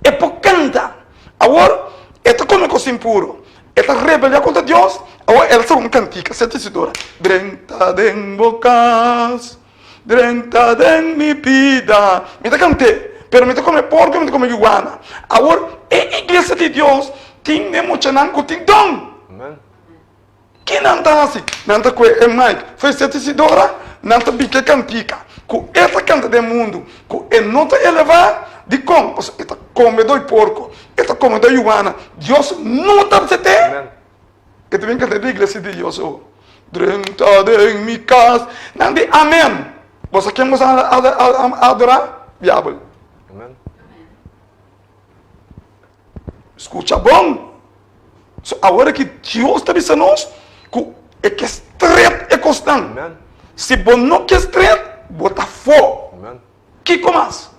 É por canta. Agora, esta come coisa impuro. Esta rebelião contra Deus. Agora, ela sabe uma cantica, se tecidora. Drenta den bocas, drenta den mi vida. Me te cantei, pero me te come porco, me te come iguana. Agora, a igreja de Deus tem emocionante com tem dom. Amen. Que não está assim, não está com o Mike, foi certificadora, não está bique cantica, com essa canta do mundo, com a nota elevar de como, esta come do porco, esta come do iguana, Deus não está para você. Amen. Que também canta da igreja de Deus, dentro em minha casa, não diz amém. Você quer adorar? Diabo. Amen. Escuta bom. Agora que Deus está avisando nós, é que estreito é constante. Amen. Se você não quer estreito, bota fogo. Amen. Que comas?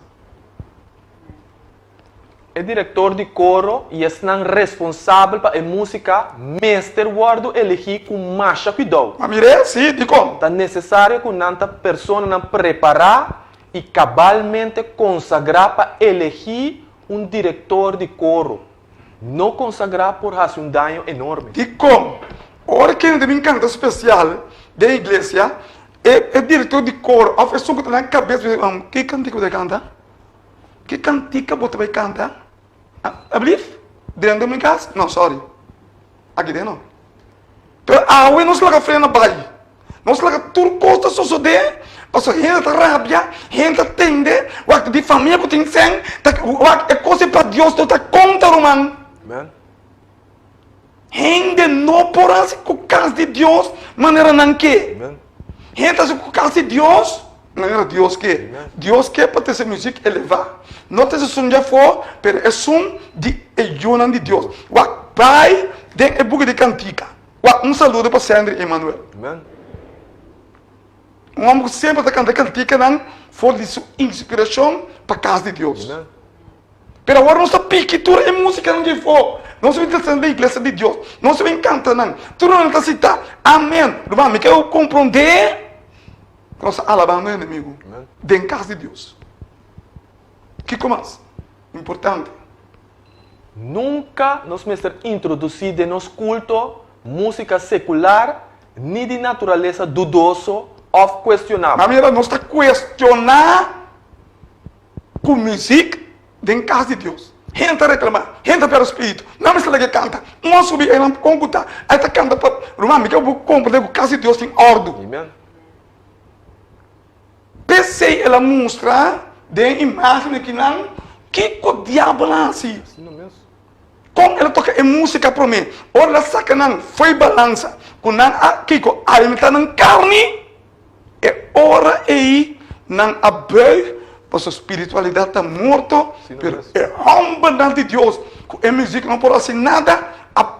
É diretor de coro e é responsável para a música mestre guardo elegir com mais cuidado. Mas mire, sim, de como? É necessário que nanta pessoa não preparar e cabalmente consagrar para elegir um diretor de coro. Não consagrar por fazer um dano enorme. De como? Ora que tem um canto especial da igreja, é diretor de coro, a pessoa que está na cabeça, que cantico de canta? Que cantica você vai cantar? Ablif? Dentro da minha casa? Não, sorry. Aqui dentro não. Pero awe não se laga freia na baia. Não se laga tudo costa só de, passou gente tá rabia, gente tende, o acto de família que tem sem, é coisa para Deus, tu tá conta, Romano. Amen. Gente não porá se com casa de Deus, maneira não que. Amen. Gente se com casa de Deus, maneira Deus que. Deus quer para ter essa música elevar. Não tem som de for, pero é som de ajuda de Deus. O pai tem a boca de cantica. Um saludo para Sandra e Emmanuel. Amen. Um homem que sempre está cantando cantica, não foi de sua inspiração para a casa de Deus. Amen. Pero agora não se piquitura em música não de for. Não se vem cantando da igreja de Deus. Não se vem cantando. Tu não está citar. Amém. Irmão, me quero compreender. Nós alabando o inimigo. Amen. Dentro da casa de Deus. Que mais? Importante. Nunca nos mestre introduzir de nos culto música secular, nem de natureza dudoso of questionável. Na verdade, nós está questionar com música dentro da casa de Deus. Gente reclamar, gente pelo Espírito. Não me que canta. Não subir, ela concuta. Aí está canta para Romano, que eu vou compreender que a casa de Deus tem ordem. Amen. Pensei, ela mostra de imagem que não, que o diabo lá assim. Assim não mesmo. Como ela toca em música para mim, ora ela saca não, foi balança. Com não, aqui, com alimentar na carne, é hora aí, não abre, para sua espiritualidade está morto, mas é humildade de Deus. Com a música não pode assim nada,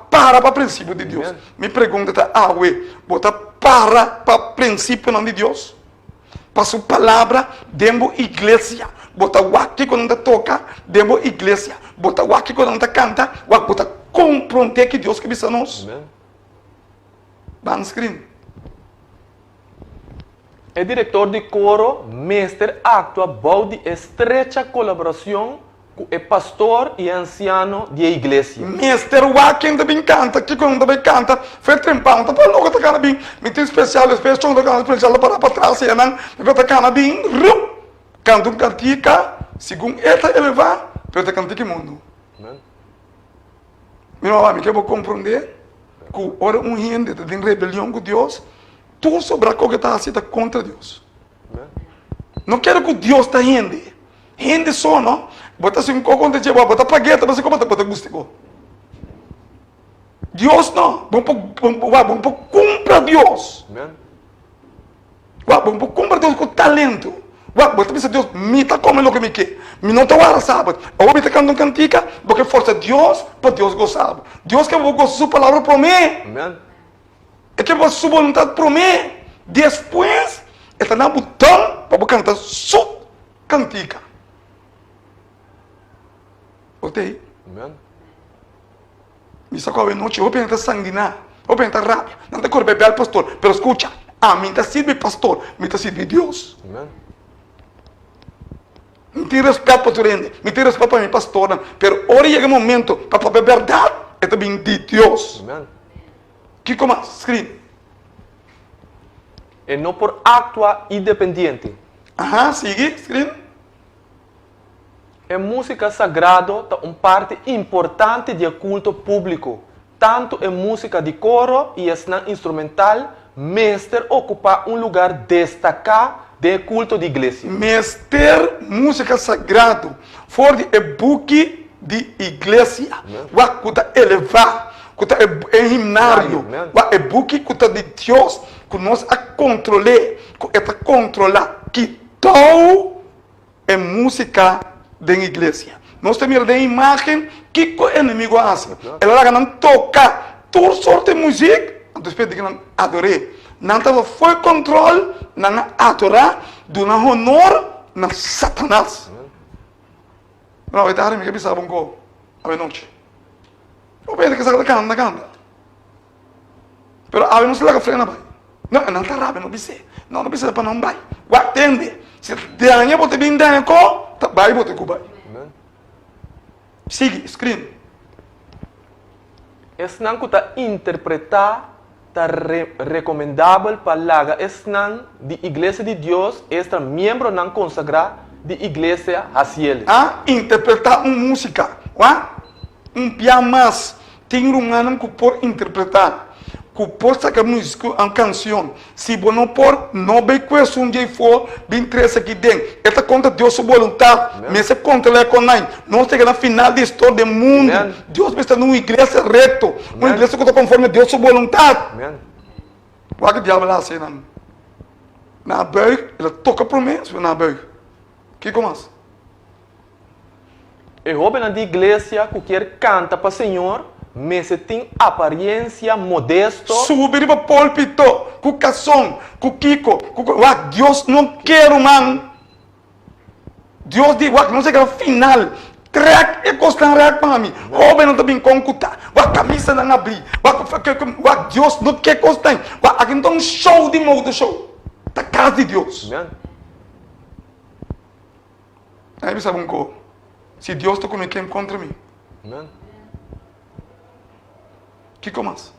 para o princípio de Deus. Amen. Me pergunta, ué, bota para o princípio não de Deus? Para sua palavra, dentro da igreja. Bota o aqui quando toca, dentro da igreja. Bota o aqui quando canta, bota compreender que Deus que bisa nós. Amen. Van screen. O diretor de coro, mestre, atua bom de estrecha colaboração com o pastor e anciano da igreja. Mister Wacken também canta, que quando também canta, foi trempão, tá para logo tá cara bem, me tem especial, especial da cara especial para trás, e não, me tá cara bem, canta cantica, segundo esta elevar, para cantar mundo. Amen. Meu amigo, que eu vou compreender que ora gente tem rebelião com Deus, tudo sobre a coisa que está assim contra Deus. Amen. Não quero que Deus está rende só, não? Bota assim um coco onde chega, bota pagueta, você como bota gustico. Deus não, vamos cumprir Deus. Amen. Vamos cumprir Deus com talento. Bota pensa Deus, me tá comendo o que me quer. Me não tá guarda sábado. Eu me tá cantando cantica, porque força Deus, para Deus gostar. Deus que eu vou gostar sua palavra para mim. Amen. É que eu vou sua vontade para mim. Depois, está na botão para cantar sua cantica. Voltei. Amen. Me sacou a noite, eu penso sanguinar, eu penso rápido. Não tem cor beber al pastor, pero escucha, a mim está sirve pastor, me está sirve Deus. Amen. Me tem respeito para tu rende, me tem respeito para minha pastora, pero ora chega o momento para falar a verdade, é também de Deus. Amen. Que como escreve? E não por atua independente. Aham, sigue, escreve. A música sagrada é uma parte importante do culto público. Tanto a música de coro e a instrumental, mestre ocupa um lugar destacado do culto de igreja. Mestre música sagrado, for de book de igreja, wa kuta elevar, kuta é himnário, wa book kuta de Deus, que nós a controlar, que é controlar, que tal é música da igreja. Nós temos a imagem que o inimigo faz. Ela não toca toda sorte de música, depois de que não adorei. Não foi controle, não adorar, do não honor na Satanás. Não, vai dar me que sabe um gol. A noite. Eu vejo que essa canta. Pero a não se laga frena vai. Não está rápido, não precisa. Não precisa para não vai. Atende. Se ganha bote bem ganha co, vai bote com vai. Sigue, screen. Es não que interpretar ta recomendável palavra es não de igreja de Deus, esta membro não consagrado de igreja hacia Interpretar uma música, piamas, tem um ano que por interpretar. Que por sacar música, uma canção. Se você não por, não vai conhecer um dia for, bem três aqui dentro. Esta conta Deus sua vontade, mas essa conta é com nós. Não chega na final da história do mundo. Amen. Deus está numa igreja reto, uma igreja que está conforme Deus sua vontade. Amen. O que o diabo lá assim, não? Na buig, ela toca promessa na buig. Que como assim? E jovem na igreja que quer canta para o Senhor, mas tem aparência modesto. Subir para o púlpito, com cação, com Kiko, Deus não quer man. Deus diz, não sei que é o final. Track é costa reac para mim. Jovem não está bem concutar. A camisa não abrir. Deus não quer costa. Aqui não um show de modo show. Da casa de Deus. Amen. Aí você sabe um pouco. Se Deus está comigo, quem contra mim? Amen. Que como assim?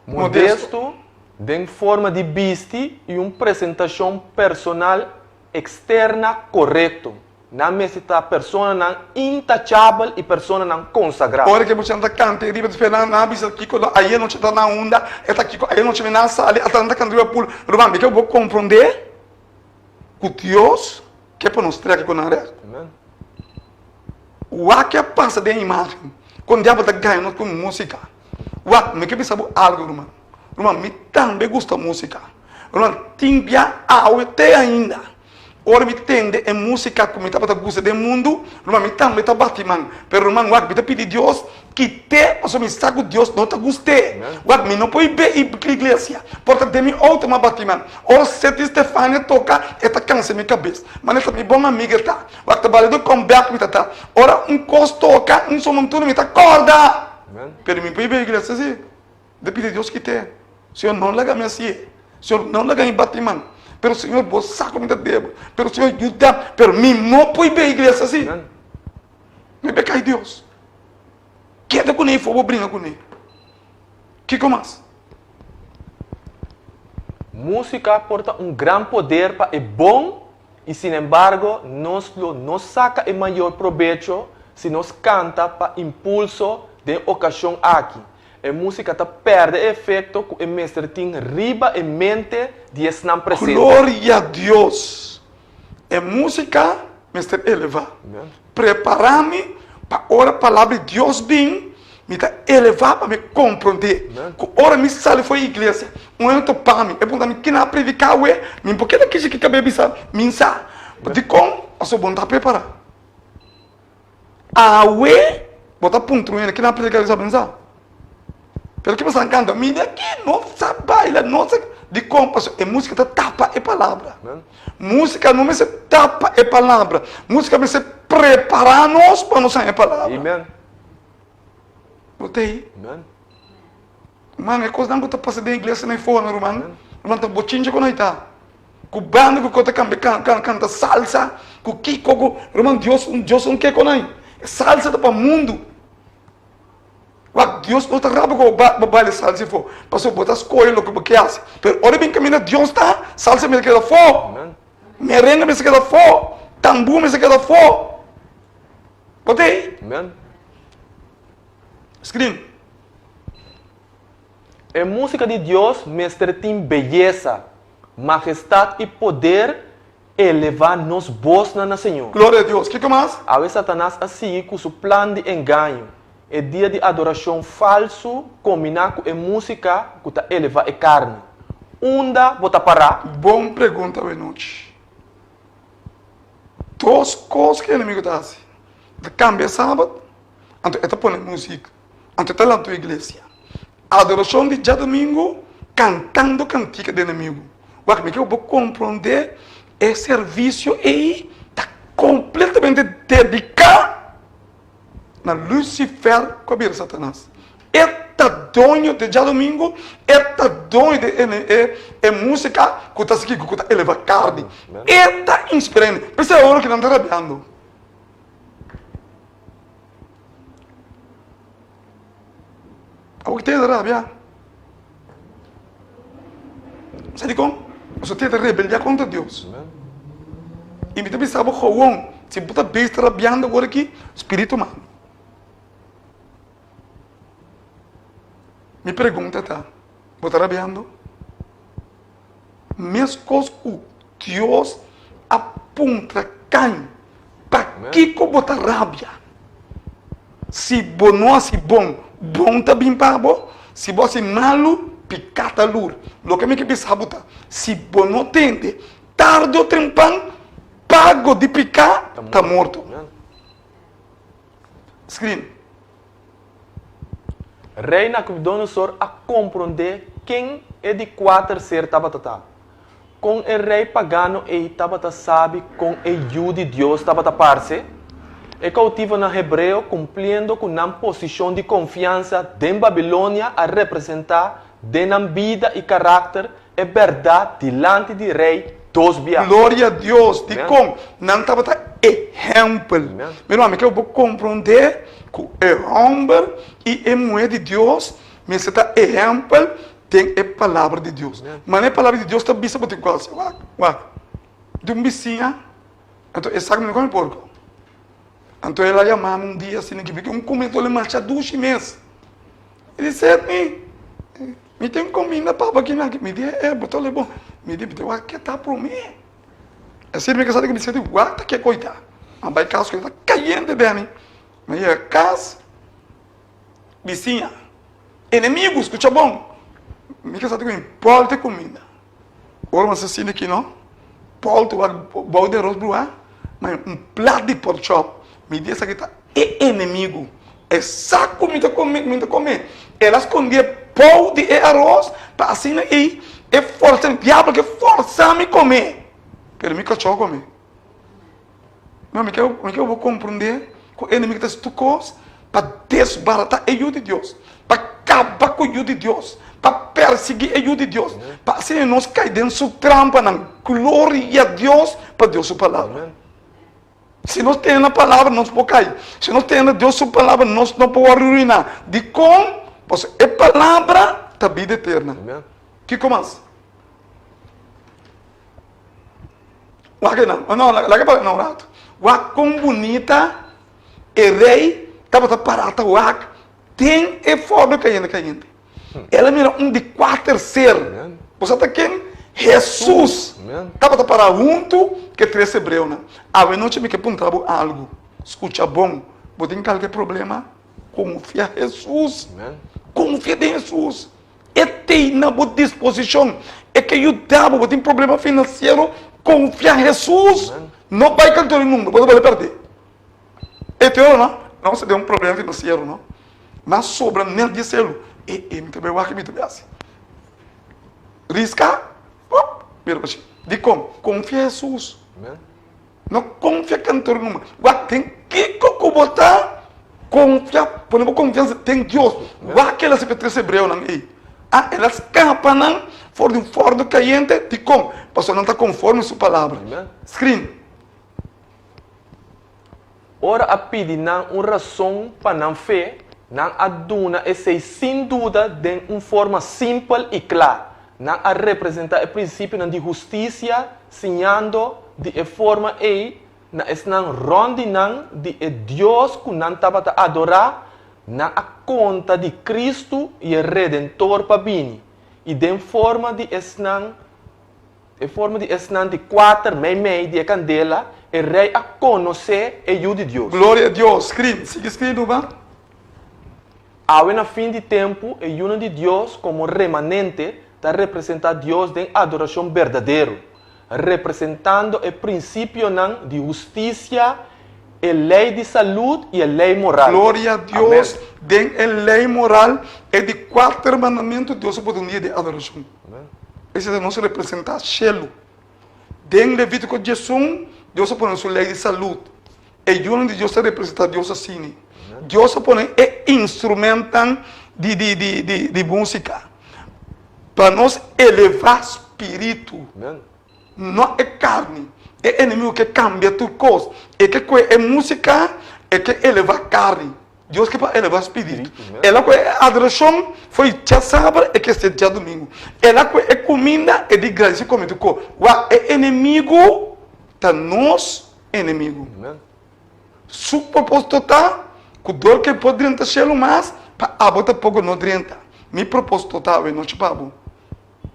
Modesto de forma de viste e uma apresentação personal externa correto. Não necessita pessoa não intouchable e pessoa não consagrada. Ora que você anda cantando, riba de Fernando Nabis aqui, aí não te dá na onda, está aqui, aí não te vê na sala, ela anda cantando por Ruban, que eu vou compreender que Deus quer para nós trazer com a área. Amen. O que passa de imagem, quando o diabo está ganhando com música, o me que sabe algo, Ruban. Ruban, me também gusta música. Ruban, timbia até ainda. Ora me tende é música como está para gosta do mundo, não me também está batiman, pero irmão, o que pedir Deus que te, mas me saco Deus não te guste, o me não pode ver a igreja, porta de mim outro uma batiman, ora se Stefania toca, esta cansa minha cabeça, mas esta minha boa amiga tá, o trabalho do comeback me tá, ora custo toca, som tudo me tá corda, pero me pode ver a igreja assim, de pedir Deus que te, se eu não larga me assim, se eu não larga em batiman. Pero o Senhor, você saca me debo. Pero o Senhor ajuda. Pero mim não pode ver a igreja assim. Me becai Deus. Queda com ele, vou brincar com ele. Que mais? Música porta um grande poder para é bom e, sin embargo, nos saca o maior proveito se nos canta para impulso de ocasião aqui. A música perde efeito com o mestre tem riba em mente de estar presente. Glória a Deus. A música, mestre, eleva. Prepara-me para a hora a palavra de Deus bem, me dá elevar para me compreender. Que hora me sale foi a igreja. Um ano para mim, é bom também que na predicar ué, me porque daqui que cabe bisa, minsa. De como, a sua vontade preparar. A ué, botar ponto que na predicar bisa pensar. Pelo que você canta, me daqui não sabe bailar, não sabe de como a música tapa a palavra. Música não me se tapa a palavra. Música me se preparar-nos para não sair a palavra. Amen. Botei. Amen. Mano, é coisa não que está passando em inglês nem fora, mano. Mano, tá botinha quando está. Cubano que canta salsa, com kiko, mano, Deus não quer com aí. Salsa tá para o mundo. Deus não está rápido com o baile salsa se for. Passou botar as coisas no que hace. Mas olha bem caminho, Deus está. Salsa me queda fora. Merengue me queda fora. Tambu me queda fora. Botei. Amen. Screen. A música de Deus, mestre, tem beleza, majestade e poder elevar nos voz na Senhor. Glória a Deus. Que mais? A vez Satanás assim com seu plano de engano. É dia de adoração falso, combinar com a música que está elevando a carne. Onda, bota parar. Bom pergunta, noite. Duas coisas que o inimigo faz. Cambia sábado, então está põe música. Então está lá na tua igreja. Adoração de dia domingo, cantando cantiga do inimigo. O que eu vou compreender é serviço e está completamente dedicado na Lucifer com a Satanás. Eta dono de dia domingo, eta dono de música que está aqui, que está eleva carne. Eta inspirando. Pensa a hora que não está rabiando. O que tem de rabiar? Sabe como? Você tem de rebeliar contra Deus. E me tem sabe o se você está rabiando agora aqui, espírito humano. Me pergunta, tá? Você está rabiando? Mesmo coisas que Deus aponta quem? Para que você está rabia? Se você não é bom, bom está bem para você. Se você é malo, picata lur. Lo que me que pensa, se você não tende, tarde ou temprano, pago de picar, está morto. Screen. Reina Nabucodonosor a compreender quem é de quatro ser tabatata. Com o rei pagano e tabata sabe com a ajuda de Deus tabata parce. É cautivo na hebreu cumprindo com uma posição de confiança de Babilônia a representar de na vida e caráter e verdade diante do rei dos bias. Glória a Deus. De como não tabata exemplo. Meu irmão, que eu vou compreender que é homem e é mulher de Deus, mas está exemplo tem a palavra de Deus. Mas a palavra de Deus está bisa para igual. De um vizinha, então ele sabe como é porco. Então ela chamava um dia assim, que um comentou ele marcha 2 meses. Ele disse, me tem comida para aqui, me disse, botou ele bom. Me disse, o que está para mim? Assim, me casado que me disse, o que é coitado? Mas vai caso que está caindo bem. Mas é casa, vizinha, inimigo, escuta bom. Me casado com Paulo tem comida. Agora você assim aqui, não? Paulo tem um balde de arroz bruá, mas um prato de pork chop. Me diz que está inimigo. É saco me comer. Ela escondia pão de arroz para assim aí. É força, o diabo que força a me comer. Pero me cachorro comer. Mas eu vou compreender que o inimigo está estucos para desbaratar a ajuda de Deus. Para acabar com a ajuda de Deus. Para perseguir a ajuda de Deus. Para assim nós cair dentro de sua trampa na glória a Deus para Deus sua palavra. Se nós temos a palavra, nós podemos cair. Se nós temos Deus sua palavra, nós não podemos arruinar. De como? Pois a palavra da vida eterna. Que começa? Não, rato. Com bonita, e rei, estava parada, tem e forma caindo. Ela mira de 4 ser. Você está quem? Jesus. Estava para junto que 3 hebreus. A noite me que apontava algo. Escuta bom. Você tem qualquer problema? Confia em Jesus. Confia em Jesus. E tem na boa disposição. É que ajudava. Você tem problema financeiro? Confia em Jesus. Não vai cantar o mundo. Você vai perder. É teu, não? Não, você tem um problema financeiro, não? Mas sobra nem de selo. E me também vai que me também assim. Risca. De como? Confia em Jesus. Não confia em cantor nenhuma. Tem que botar confia, por confiança tem Deus. Aquela se petrece hebreu não é? Ela escapa não, fora de um forno caliente, de como? Pastor não está conforme sua palavra. Screen. Ora a pedir não uma razão para não fé, não aduna e sei sem dúvida de uma forma simples e clara. Não a representar o princípio de justiça, sinando de forma e na não ronde não de Deus que não estava a adorar, na a conta de Cristo e o Redentor para vir. E de forma de esnan, de 4 meio de candela, o rei a conhecer a ajuda de Deus. Glória a Deus. Sigue escrito, va? Ao na fim de tempo, a ajuda de Deus como remanente está representando Deus em adoração verdadeira, representando o princípio de justiça, a lei de saúde e a lei moral. Glória a Deus, tem a lei moral e de 4 mandamentos Deus pode um dia de adoração. Esse não se representa Shelo. Tem Levítico 11, Deus põe a sua lei de saúde. E onde Deus se representa Deus assim. Deus põe instrumentos de música. Para nós elevar espírito. Não é carne. É inimigo que cambia tudo coisa. É que é música, é que eleva carne. Deus que para elevar espírito. Ela que é adoração, foi dia sábado, é que é dia domingo. Ela que é comida, é de graça, é comida. É inimigo, tá nós inimigo. Su propósito está, que dor que pode drentar chelo mais, para a bota pouco não drenta. Mi propósito está, não te pabo.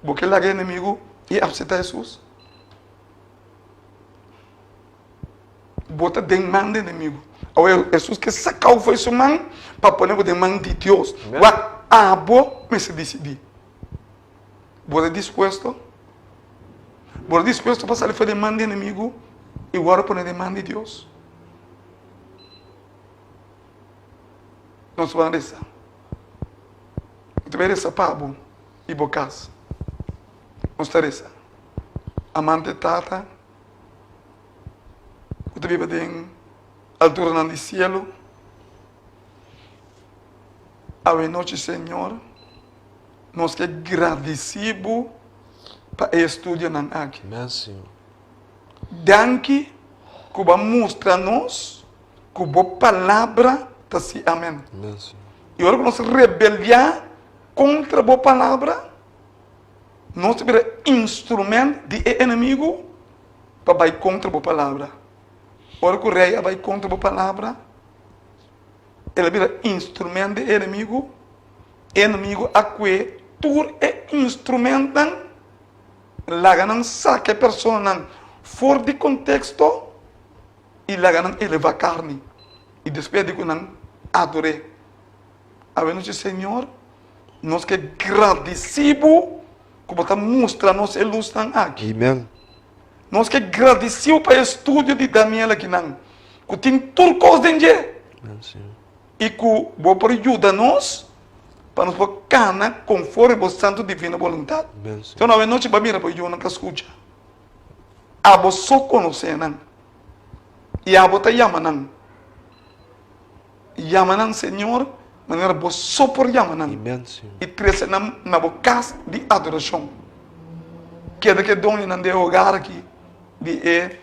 Porque lá é inimigo e aceitar Jesus. Bota demanda inimigo. Jesus que sacou foi sua mão para pôr o demanda de Deus. Me se decidir. Você disposto? Você disposto para sair para demanda inimigo e agora pôr demanda de Deus? Nós vamos rezar. Você vai rezar para bom e bocas. Nós vamos rezar. Amante tata. Você vive em altura no cielo. A noite, Senhor, nós que agradecemos para estudar na aqui. Danke, que vai mostrar-nos que a palavra está assim. Amém. E agora que nós rebeliar contra a palavra, nós temos instrumento de inimigo para ir contra a palavra. Ora que o rei vai contra a palavra, ele vira instrumento de inimigo a que tu é instrumento, lá não saca a pessoa fora de contexto e lá não eleva a carne e depois de que não adore. A ver, Senhor, nós que agradecemos como está mostrando nossa luz aqui. Amen. Nós que agradecemos para o estudo de Daniel aqui não, que tem tudo coisa dentro Amen, Senhor. e que vou por ajuda nós para nos pôr cana conforme a santo divina vontade. Amen, Senhor. Então, na noite, para mim, para eu não escuta. A você só conhecer não. E a você chama não. Chama não, Senhor, maneira você só por chama não. Amen, Senhor. E crescer na casa de adoração. Queda que dona não de hogar aqui, de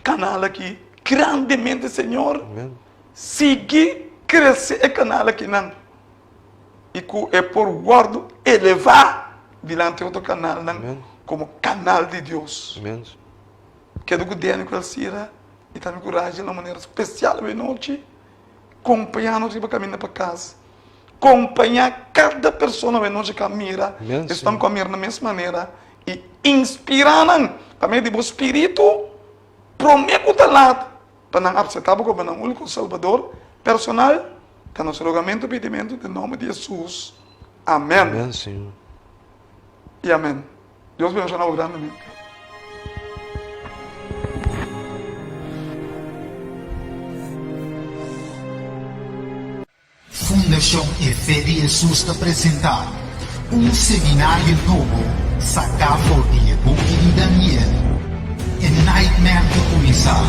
canal aqui, grandemente, Senhor. Amen. Seguir, crescer o canal aqui não. E que é por guardo elevar diante outro canal não, Amen. como canal de Deus. Amen. Quero que Daniel qualquer e também coragem de uma maneira especial à noite, acompanhar-nos para caminhar para casa. Acompanhar cada pessoa na noite que mira, Amen, estão Senhor. caminhando da mesma maneira e inspirando também de espírito prometo da lado para não aceitar como um único Salvador personal, que é nosso rogamento e pedimento em nome de Jesus. Amém. Amen, Senhor. E amém. Deus me abençoe grandemente. Fundação e Fé de Jesus te apresentar seminário novo, Sacavo de Book de Daniel. A Nightmare de começar.